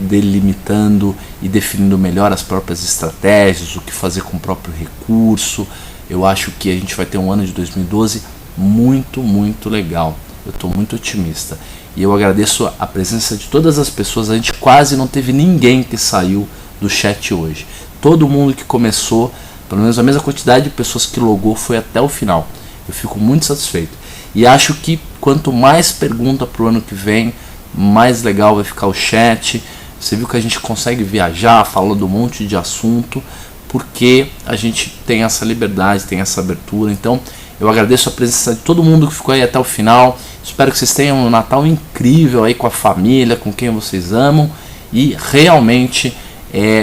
delimitando e definindo melhor as próprias estratégias, o que fazer com o próprio recurso. Eu acho que a gente vai ter um ano de 2012 muito, muito legal. Eu estou muito otimista. E eu agradeço a presença de todas as pessoas. A gente quase não teve ninguém que saiu do chat hoje. Todo mundo que começou, pelo menos a mesma quantidade de pessoas que logou, foi até o final. Eu fico muito satisfeito. E acho que quanto mais pergunta para o ano que vem, mais legal vai ficar o chat. Você viu que a gente consegue viajar falando um monte de assunto, porque a gente tem essa liberdade, tem essa abertura. Então eu agradeço a presença de todo mundo que ficou aí até o final. Espero que vocês tenham um Natal incrível aí com a família, com quem vocês amam, e realmente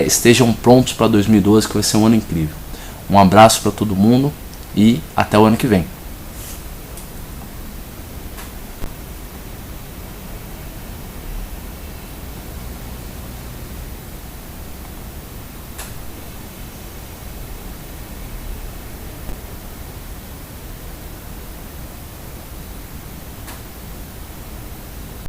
estejam prontos para 2012, que vai ser um ano incrível. Um abraço para todo mundo e até o ano que vem.